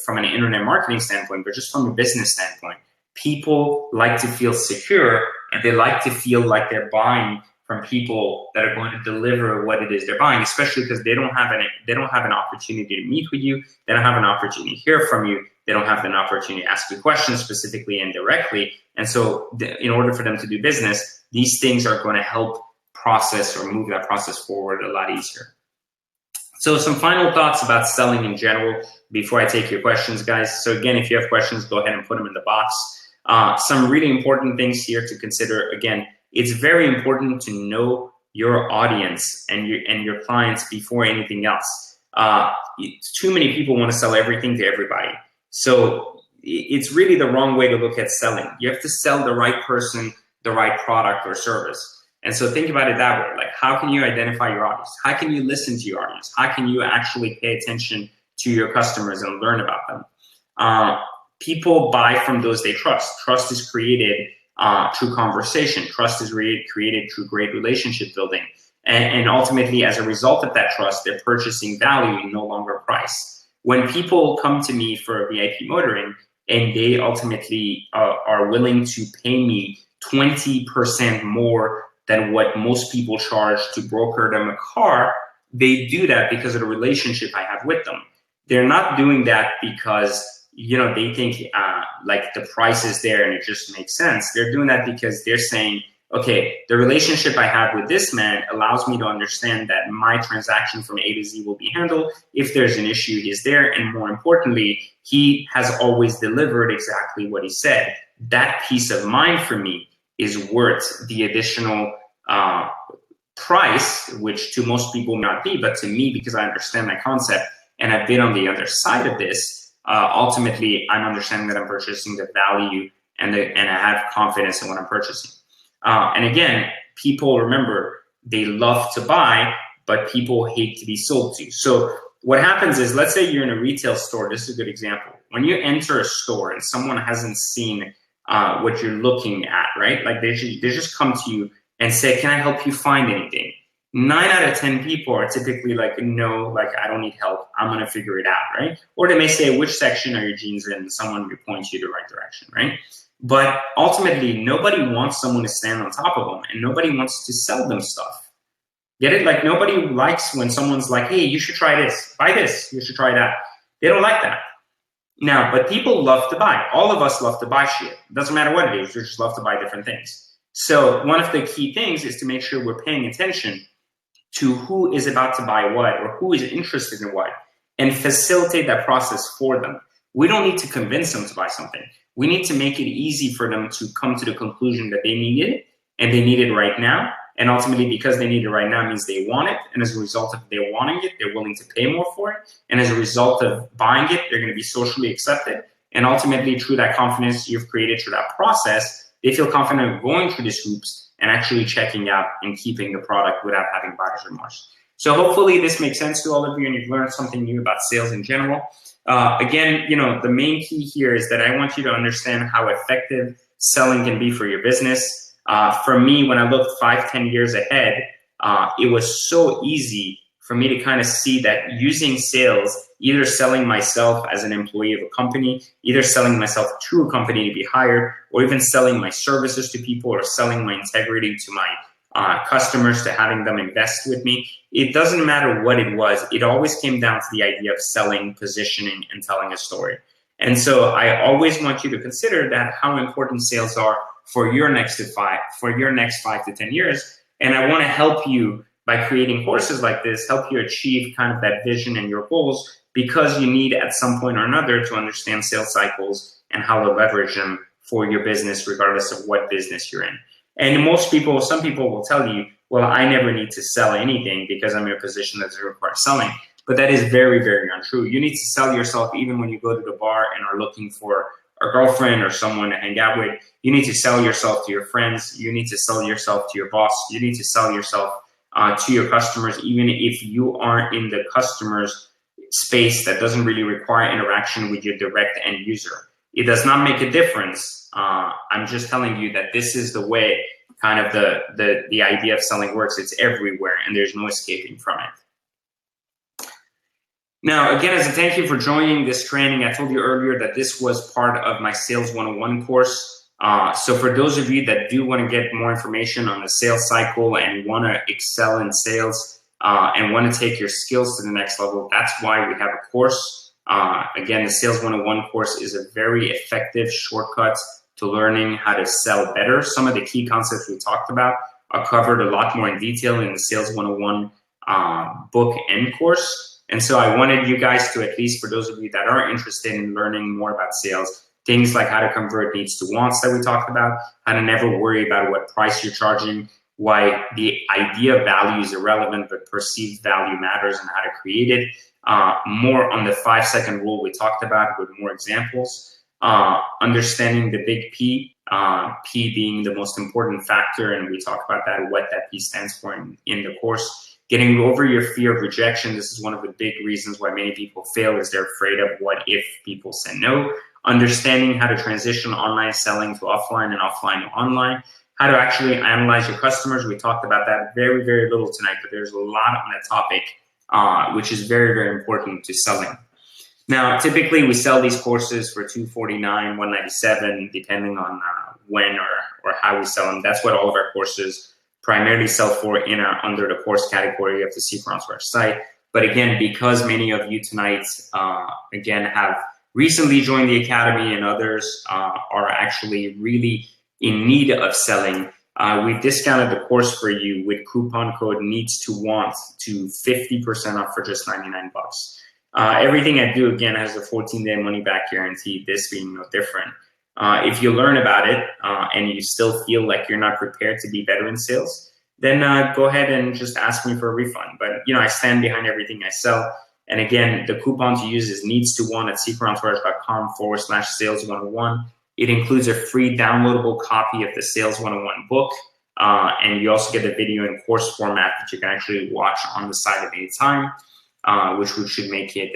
from an internet marketing standpoint, but just from a business standpoint. People like to feel secure, and they like to feel like they're buying from people that are going to deliver what it is they're buying, especially because they don't have an opportunity to meet with you, they don't have an opportunity to hear from you, they don't have an opportunity to ask you questions specifically and directly. And so in order for them to do business, these things are going to help process or move that process forward a lot easier. So some final thoughts about selling in general before I take your questions, guys. So again, if you have questions, go ahead and put them in the box. Some really important things here to consider. Again, it's very important to know your audience and your clients before anything else. Too many people want to sell everything to everybody. So it's really the wrong way to look at selling. You have to sell the right person, the right product or service. And so think about it that way. Like, how can you identify your audience? How can you listen to your audience? How can you actually pay attention to your customers and learn about them? People buy from those they trust. Trust is created through conversation. Trust is created through great relationship building. And ultimately, as a result of that trust, they're purchasing value and no longer price. When people come to me for VIP motoring and they ultimately are willing to pay me 20% more than what most people charge to broker them a car, they do that because of the relationship I have with them. They're not doing that because they think like the price is there and it just makes sense. They're doing that because they're saying, okay, the relationship I have with this man allows me to understand that my transaction from A to Z will be handled. If there's an issue, he's there. And more importantly, he has always delivered exactly what he said. That peace of mind for me is worth the additional price, which to most people may not be, but to me, because I understand my concept and I've been on the other side of this, ultimately I'm understanding that I'm purchasing the value and I have confidence in what I'm purchasing. And again, people, remember, they love to buy, but people hate to be sold to. So what happens is, let's say you're in a retail store. This is a good example. When you enter a store and someone hasn't seen what you're looking at, right? Like they just come to you and say, can I help you find anything? 9 out of 10 people are typically like, no, like I don't need help. I'm going to figure it out, right? Or they may say, which section are your jeans in? Someone will point you the right direction, right? But ultimately, nobody wants someone to stand on top of them, and nobody wants to sell them stuff. Get it? Like nobody likes when someone's like, hey, you should try this, buy this, you should try that. They don't like that. Now, but people love to buy. All of us love to buy shit. It doesn't matter what it is, we just love to buy different things. So one of the key things is to make sure we're paying attention to who is about to buy what or who is interested in what, and facilitate that process for them. We don't need to convince them to buy something. We need to make it easy for them to come to the conclusion that they need it and they need it right now. And ultimately, because they need it right now means they want it. And as a result of their wanting it, they're willing to pay more for it. And as a result of buying it, they're going to be socially accepted. And ultimately, through that confidence you've created through that process, they feel confident going through these hoops and actually checking out and keeping the product without having buyer's remorse. So hopefully this makes sense to all of you and you've learned something new about sales in general. Again, the main key here is that I want you to understand how effective selling can be for your business. For me, when I looked 5-10 years ahead, it was so easy for me to kind of see that using sales, either selling myself as an employee of a company, either selling myself to a company to be hired, or even selling my services to people or selling my integrity to my customers, to having them invest with me. It doesn't matter what it was. It always came down to the idea of selling, positioning, and telling a story. And so I always want you to consider that how important sales are for your next 5 to 10 years. And I want to help you by creating courses like this, help you achieve kind of that vision and your goals, because you need at some point or another to understand sales cycles and how to leverage them for your business, regardless of what business you're in. And some people will tell you, well, I never need to sell anything because I'm in a position that doesn't require selling. But that is very, very untrue. You need to sell yourself even when you go to the bar and are looking for a girlfriend or someone to hang out with. You need to sell yourself to your friends. You need to sell yourself to your boss. You need to sell yourself to your customers, even if you are in the customer's space that doesn't really require interaction with your direct end user. It does not make a difference. I'm just telling you that this is the way kind of the idea of selling works. It's everywhere and there's no escaping from it. Now, again, as a thank you for joining this training, I told you earlier that this was part of my Sales 101 course. So for those of you that do want to get more information on the sales cycle and want to excel in sales and want to take your skills to the next level, that's why we have a course. Again, the Sales 101 course is a very effective shortcut to learning how to sell better. Some of the key concepts we talked about are covered a lot more in detail in the Sales 101 book and course. And so I wanted you guys to, at least for those of you that are interested in learning more about sales, things like how to convert needs to wants that we talked about, how to never worry about what price you're charging, why the idea of value is irrelevant, but perceived value matters, and how to create it. More on the 5-second rule we talked about with more examples. Understanding the big P, P being the most important factor, and we talked about that, what that P stands for in the course. Getting over your fear of rejection. This is one of the big reasons why many people fail, is they're afraid of what if people say no. Understanding how to transition online selling to offline and offline to online. How to actually analyze your customers. We talked about that very, very little tonight, but there's a lot on that topic, which is very, very important to selling. Now, typically we sell these courses for $249, $197, depending on when or how we sell them. That's what all of our courses primarily sell for under the course category of the SequentRoundSquare site. But again, because many of you tonight, again, have recently joined the Academy and others are actually really in need of selling, we've discounted the course for you with coupon code NEEDS2WANT to 50% off for just $99. Everything I do, again, has a 14-day money-back guarantee, this being no different. If you learn about it and you still feel like you're not prepared to be better in sales, then go ahead and just ask me for a refund. But I stand behind everything I sell. And again, the coupon to use is NEEDS2WANT at SequentRoundSquare.com/sales101. It includes a free downloadable copy of the Sales 101 book. And you also get the video in course format that you can actually watch on the site at any time, which should make it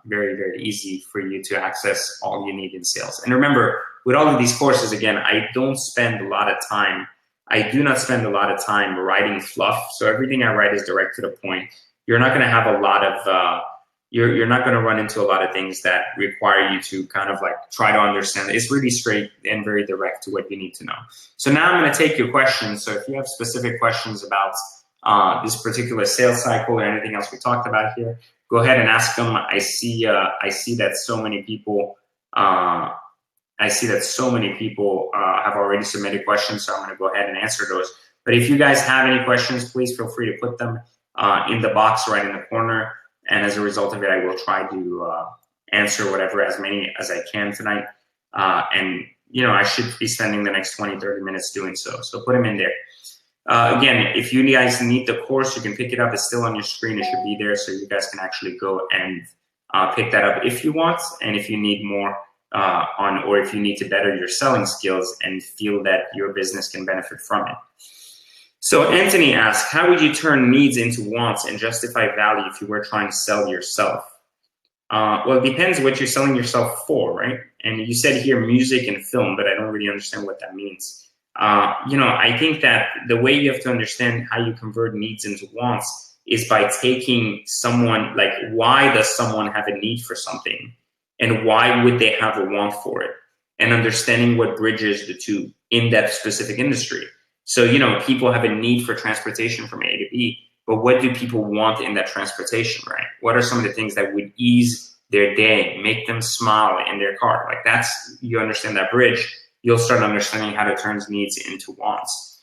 very, very easy for you to access all you need in sales. And remember, with all of these courses, again, I do not spend a lot of time writing fluff. So everything I write is direct to the point. You're not going to have a lot of, you're not going to run into a lot of things that require you to kind of like try to understand. It's really straight and very direct to what you need to know. So now I'm going to take your questions. So if you have specific questions about this particular sales cycle or anything else we talked about here, go ahead and ask them. I see that so many people have already submitted questions, so I'm going to go ahead and answer those. But if you guys have any questions, please feel free to put them in the box right in the corner. And as a result of it, I will try to answer as many as I can tonight. And I should be spending the next 20, 30 minutes doing so. So put them in there. Again, if you guys need the course, you can pick it up. It's still on your screen. It should be there, so you guys can actually go and pick that up if you want. And if you need more or if you need to better your selling skills and feel that your business can benefit from it. So Anthony asks, how would you turn needs into wants and justify value if you were trying to sell yourself? Well, it depends what you're selling yourself for, right? And you said here music and film, but I don't really understand what that means. I think that the way you have to understand how you convert needs into wants is by taking someone, like, why does someone have a need for something and why would they have a want for it? And understanding what bridges the two in that specific industry. So, people have a need for transportation from A to B, but what do people want in that transportation, right? What are some of the things that would ease their day, make them smile in their car. Like that's, you understand that bridge, you'll start understanding how to turn needs into wants.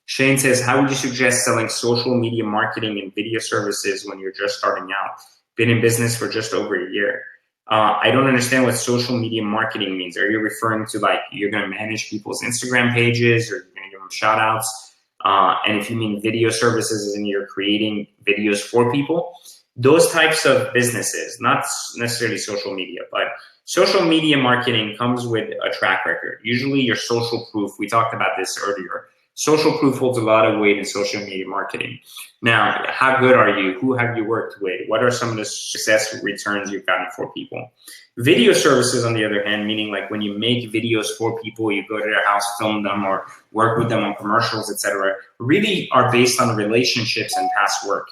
Shane says, how would you suggest selling social media marketing and video services when you're just starting out? Been in business for just over a year. I don't understand what social media marketing means. Are you referring to like you're going to manage people's Instagram pages or you're going to give them shout outs? And if you mean video services and you're creating videos for people, those types of businesses, not necessarily social media, but social media marketing comes with a track record. Usually your social proof, we talked about this earlier. Social proof holds a lot of weight in social media marketing. Now, how good are you? Who have you worked with? What are some of the successful returns you've gotten for people? Video services, on the other hand, meaning like when you make videos for people, you go to their house, film them, or work with them on commercials, etc., really are based on relationships and past work.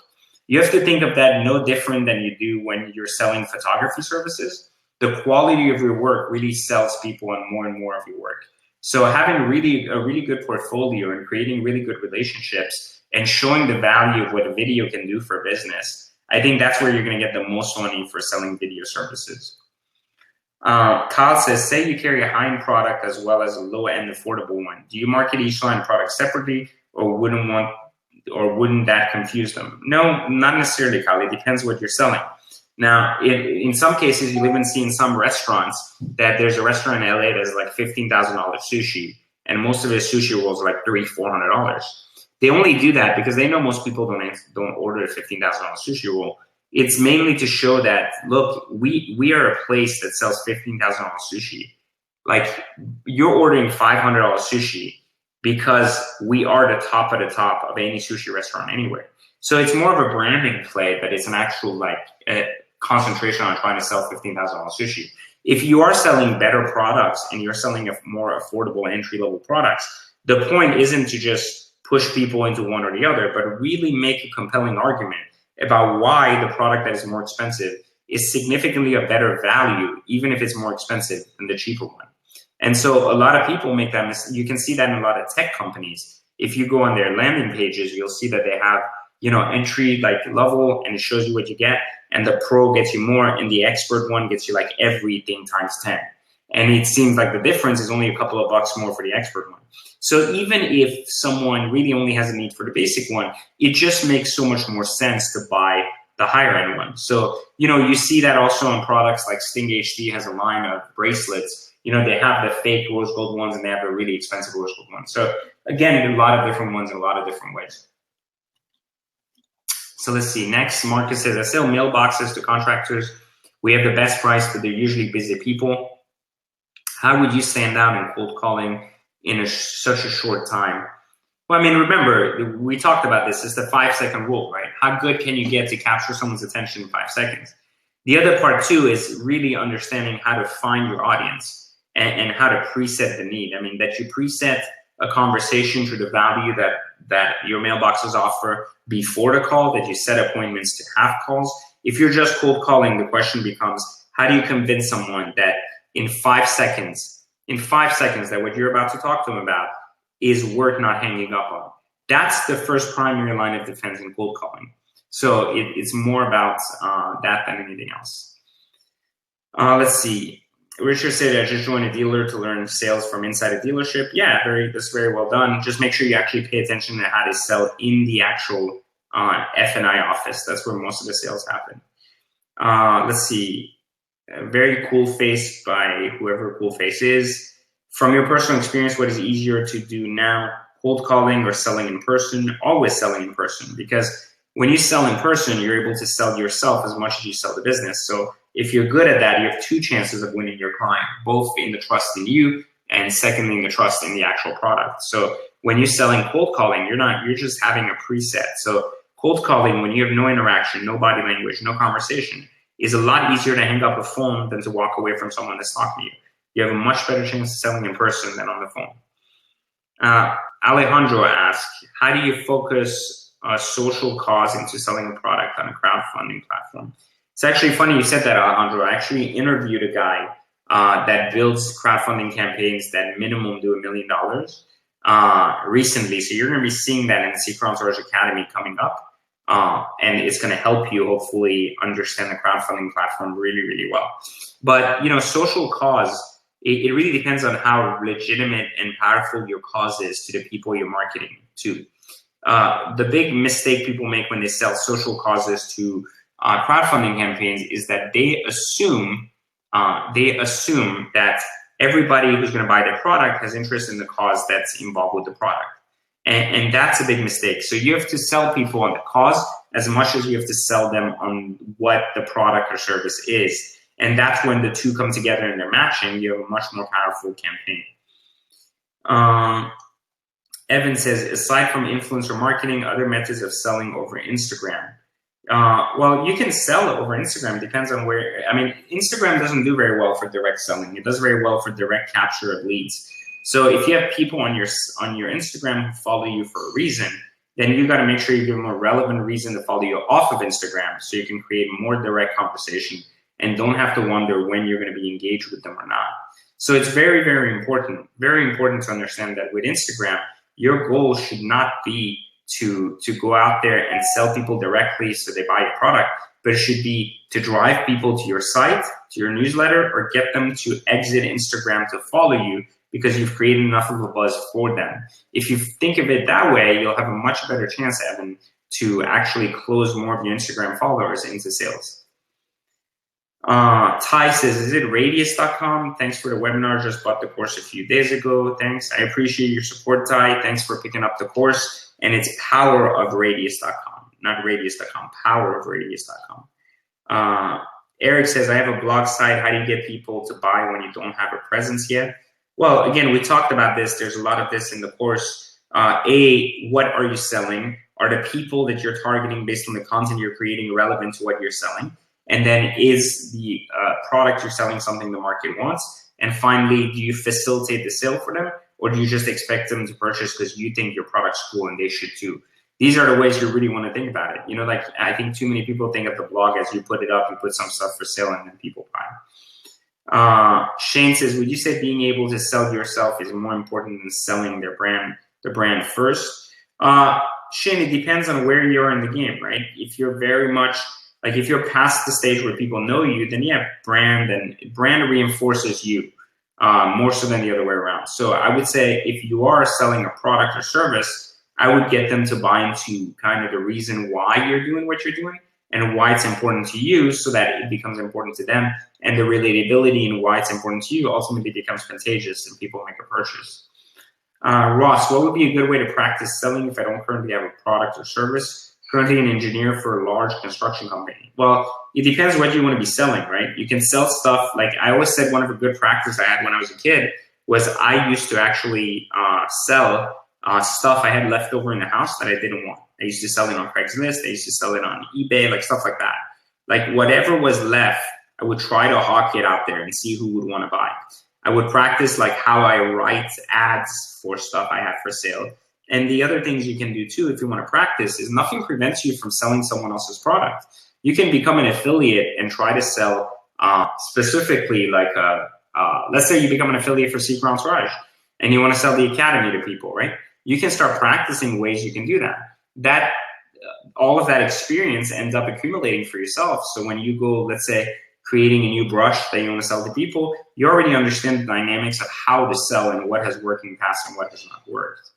You have to think of that no different than you do when you're selling photography services. The quality of your work really sells people on more and more of your work. So having a really good portfolio and creating really good relationships and showing the value of what a video can do for a business, I think that's where you're going to get the most money for selling video services. Kyle says, say you carry a high-end product as well as a low-end affordable one. Do you market each line product separately, or wouldn't that confuse them? No, not necessarily, Kyle. It depends what you're selling. Now, in some cases, you even see in some restaurants that there's a restaurant in LA that's like $15,000 sushi, and most of the sushi rolls are like $300-400. They only do that because they know most people don't order a $15,000 sushi roll. It's mainly to show that, look, we are a place that sells $15,000 sushi. Like, you're ordering $500 sushi because we are the top of any sushi restaurant anywhere. So it's more of a branding play, but it's an actual like concentration on trying to sell $15,000 sushi. If you are selling better products and you're selling a more affordable entry-level products, the point isn't to just push people into one or the other, but really make a compelling argument about why the product that is more expensive is significantly a better value, even if it's more expensive than the cheaper one. And so a lot of people make that mistake. You can see that in a lot of tech companies. If you go on their landing pages, you'll see that they have, entry like level, and it shows you what you get. And the pro gets you more, and the expert one gets you like everything times 10. And it seems like the difference is only a couple of bucks more for the expert one. So even if someone really only has a need for the basic one, it just makes so much more sense to buy the higher end one. So, you see that also on products like Sting HD has a line of bracelets. They have the fake rose gold ones and they have the really expensive rose gold ones. So again, a lot of different ones in a lot of different ways. So let's see. Next, Marcus says, I sell mailboxes to contractors. We have the best price, but they're usually busy people. How would you stand out in cold calling in such a short time? Well, I mean, remember, we talked about this. It's the 5-second rule, right? How good can you get to capture someone's attention in 5 seconds? The other part, too, is really understanding how to find your audience and how to preset the need. I mean, that you preset a conversation to the value that your mailboxes offer before the call, that you set appointments to have calls. If you're just cold calling, the question becomes, how do you convince someone that in 5 seconds, that what you're about to talk to them about is worth not hanging up on? That's the first primary line of defense in cold calling. So it's more about that than anything else. Let's see. Richard said, I just joined a dealer to learn sales from inside a dealership. Yeah, that's very well done. Just make sure you actually pay attention to how to sell in the actual F&I office. That's where most of the sales happen. Let's see. A very cool face by whoever cool face is. From your personal experience, what is easier to do now, cold calling or selling in person? Always selling in person, because when you sell in person, you're able to sell yourself as much as you sell the business. So if you're good at that, you have 2 chances of winning your client, both in the trust in you and secondly in the trust in the actual product. So when you're selling cold calling, you're just having a preset. So cold calling, when you have no interaction, no body language, no conversation, is a lot easier to hang up a phone than to walk away from someone that's talking to you. You have a much better chance of selling in person than on the phone. Alejandro asks, how do you focus a social cause into selling a product on a crowdfunding platform? It's actually funny you said that, Alejandro. I actually interviewed a guy that builds crowdfunding campaigns that minimum do $1 million recently. So you're going to be seeing that in the Secret Entourage Academy coming up. and it's going to help you hopefully understand the crowdfunding platform really, really well. But, you know, social cause, it really depends on how legitimate and powerful your cause is to the people you're marketing to. The big mistake people make when they sell social causes to crowdfunding campaigns is that they assume that everybody who's going to buy the product has interest in the cause that's involved with the product. And that's a big mistake. So you have to sell people on the cause as much as you have to sell them on what the product or service is. And that's when the two come together and they're matching, you have a much more powerful campaign. Evan says, aside from influencer marketing, other methods of selling over Instagram. Well, you can sell over Instagram. It depends on where. I mean, Instagram doesn't do very well for direct selling. It does very well for direct capture of leads. So if you have people on your Instagram who follow you for a reason, then you got to make sure you give them a relevant reason to follow you off of Instagram, so you can create more direct conversation and don't have to wonder when you're going to be engaged with them or not. So it's very, very important to understand that with Instagram, your goal should not be to go out there and sell people directly so they buy your product, but it should be to drive people to your site, to your newsletter, or get them to exit Instagram to follow you because you've created enough of a buzz for them. If you think of it that way, you'll have a much better chance, Evan, to actually close more of your Instagram followers into sales. Ty says, is it radius.com? Thanks for the webinar. Just bought the course a few days ago. Thanks. I appreciate your support, Ty. Thanks for picking up the course. And it's powerofradius.com, not radius.com, powerofradius.com. Eric says, I have a blog site. How do you get people to buy when you don't have a presence yet? Well, again, we talked about this. There's a lot of this in the course. What are you selling? Are the people that you're targeting based on the content you're creating relevant to what you're selling? And then is the product you're selling something the market wants? And finally, do you facilitate the sale for them? Or do you just expect them to purchase because you think your product's cool and they should too? These are the ways you really want to think about it. You know, like I think too many people think of the blog as you put it up, you put some stuff for sale and then people buy. Shane says, would you say being able to sell yourself is more important than selling the brand first? Shane, it depends on where you are in the game, right? If you're very much like, if you're past the stage where people know you, then yeah, brand reinforces you more so than the other way around. So I would say if you are selling a product or service, I would get them to buy into kind of the reason why you're doing what you're doing and why it's important to you, so that it becomes important to them, and the relatability and why it's important to you ultimately becomes contagious and people make a purchase. Ross, what would be a good way to practice selling if I don't currently have a product or service? Currently an engineer for a large construction company. Well, it depends what you want to be selling, right? You can sell stuff, like I always said, one of the good practices I had when I was a kid was I used to actually sell stuff I had left over in the house that I didn't want. I used to sell it on Craigslist. I used to sell it on eBay, like stuff like that. Like whatever was left, I would try to hawk it out there and see who would want to buy. I would practice like how I write ads for stuff I have for sale. And the other things you can do too, if you want to practice, is nothing prevents you from selling someone else's product. You can become an affiliate and try to sell specifically like, let's say you become an affiliate for Secret Entourage and you want to sell the academy to people, right? You can start practicing ways you can do that. All of that experience ends up accumulating for yourself. So when you go, let's say, creating a new brush that you want to sell to people, you already understand the dynamics of how to sell and what has worked in the past and what has not worked.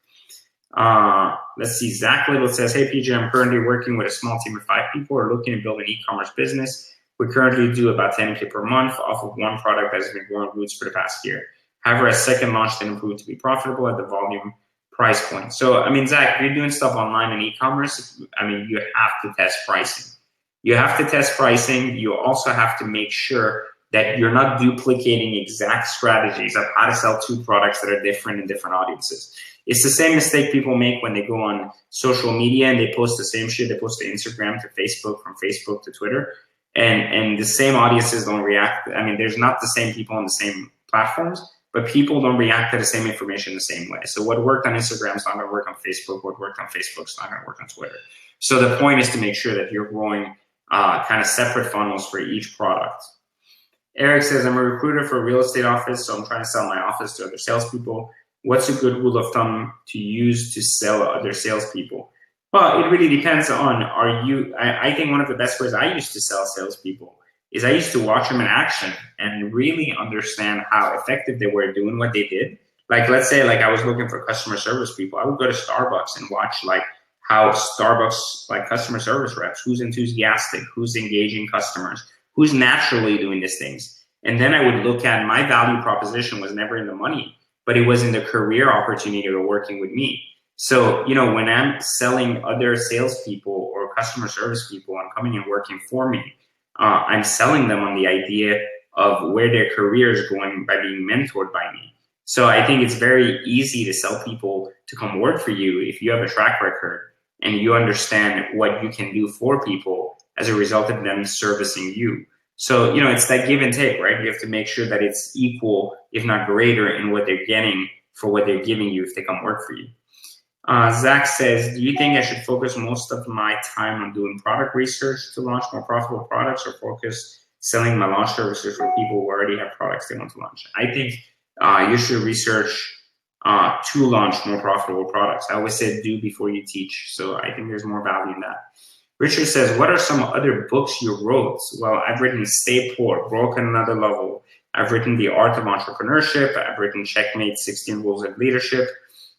Let's see, Zach Little says, hey PJ, I'm currently working with a small team of 5 people who are looking to build an e-commerce business. We currently do about 10K per month off of one product that has been growing roots for the past year. However, a second launch didn't prove to be profitable at the volume price point. So, I mean, Zach, if you're doing stuff online and e-commerce, I mean, you have to test pricing. You have to test pricing. You also have to make sure that you're not duplicating exact strategies of how to sell 2 products that are different in different audiences. It's the same mistake people make when they go on social media and they post the same shit. They post to Instagram, to Facebook, from Facebook to Twitter, and the same audiences don't react. I mean, there's not the same people on the same platforms, but people don't react to the same information the same way. So what worked on Instagram is not going to work on Facebook. What worked on Facebook is not going to work on Twitter. So the point is to make sure that you're growing kind of separate funnels for each product. Eric says, I'm a recruiter for a real estate office, so I'm trying to sell my office to other salespeople. What's a good rule of thumb to use to sell other salespeople? Well, it really depends on, I think one of the best ways I used to sell salespeople is I used to watch them in action and really understand how effective they were doing what they did. Like, let's say, like I was looking for customer service people. I would go to Starbucks and watch like how Starbucks, like customer service reps, who's enthusiastic, who's engaging customers, who's naturally doing these things. And then I would look at my value proposition was never in the money, but it was in the career opportunity of working with me. So, you know, when I'm selling other salespeople or customer service people and coming and working for me, I'm selling them on the idea of where their career is going by being mentored by me. So I think it's very easy to sell people to come work for you if you have a track record and you understand what you can do for people as a result of them servicing you. So, you know, it's that give and take, right? You have to make sure that it's equal, if not greater, in what they're getting for what they're giving you if they come work for you. Zach says, do you think I should focus most of my time on doing product research to launch more profitable products, or focus selling my launch services for people who already have products they want to launch? I think you should research to launch more profitable products. I always say do before you teach. So I think there's more value in that. Richard says, what are some other books you wrote? Well, I've written Stay Poor, Broken Another Level. I've written The Art of Entrepreneurship. I've written Checkmate, 16 Rules of Leadership.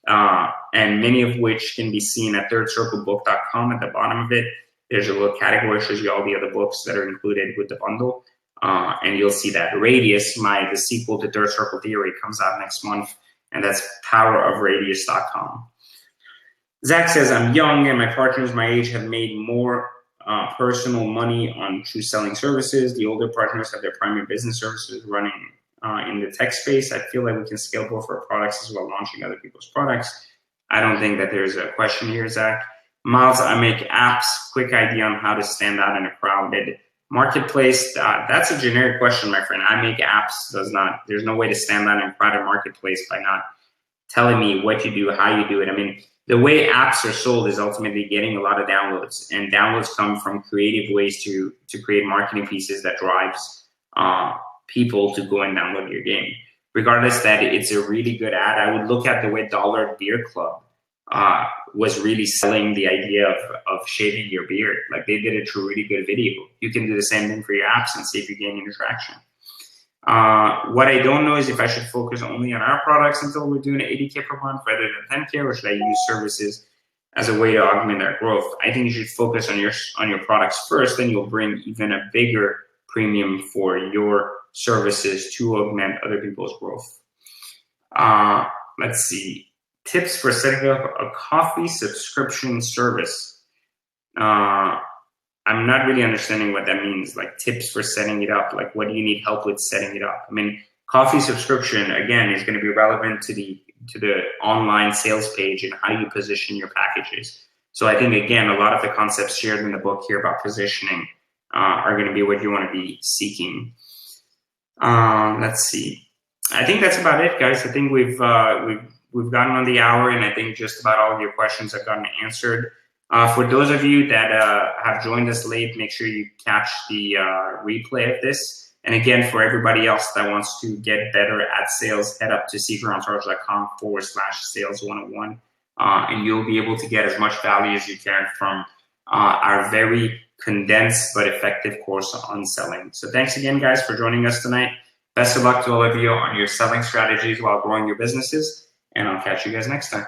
And many of which can be seen at thirdcirclebook.com. At the bottom of it, there's a little category that shows you all the other books that are included with the bundle. And you'll see that Radius, the sequel to Third Circle Theory, comes out next month, and that's powerofradius.com. Zach says, I'm young and my partners my age have made more personal money on true selling services. The older partners have their primary business services running in the tech space. I feel like we can scale both our products as well, launching other people's products. I don't think that there's a question here, Zach. Miles, I make apps. Quick idea on how to stand out in a crowded marketplace. That's a generic question, my friend. I make apps there's no way to stand out in a crowded marketplace by not telling me what you do, how you do it. I mean, the way apps are sold is ultimately getting a lot of downloads, and downloads come from creative ways to create marketing pieces that drives people to go and download your game. Regardless that it's a really good ad, I would look at the way Dollar Beer Club was really selling the idea of shaving your beard. Like, they did a really good video. You can do the same thing for your apps and see if you're gaining traction. What I don't know is if I should focus only on our products until we're doing 80K per month rather than 10K, or should I use services as a way to augment our growth? I think you should focus on your products first, then you'll bring even a bigger premium for your services to augment other people's growth. Let's see. Tips for setting up a coffee subscription service. I'm not really understanding what that means, like tips for setting it up. Like, what do you need help with setting it up? I mean, coffee subscription, again, is going to be relevant to the online sales page and how you position your packages. So I think, again, a lot of the concepts shared in the book here about positioning are going to be what you want to be seeking. Let's see. I think that's about it, guys. I think we've gotten on the hour, and I think just about all of your questions have gotten answered. For those of you that have joined us late, make sure you catch the replay of this. And again, for everybody else that wants to get better at sales, head up to secretentourage.com/sales101, and you'll be able to get as much value as you can from our very condensed but effective course on selling. So thanks again, guys, for joining us tonight. Best of luck to all of you on your selling strategies while growing your businesses, and I'll catch you guys next time.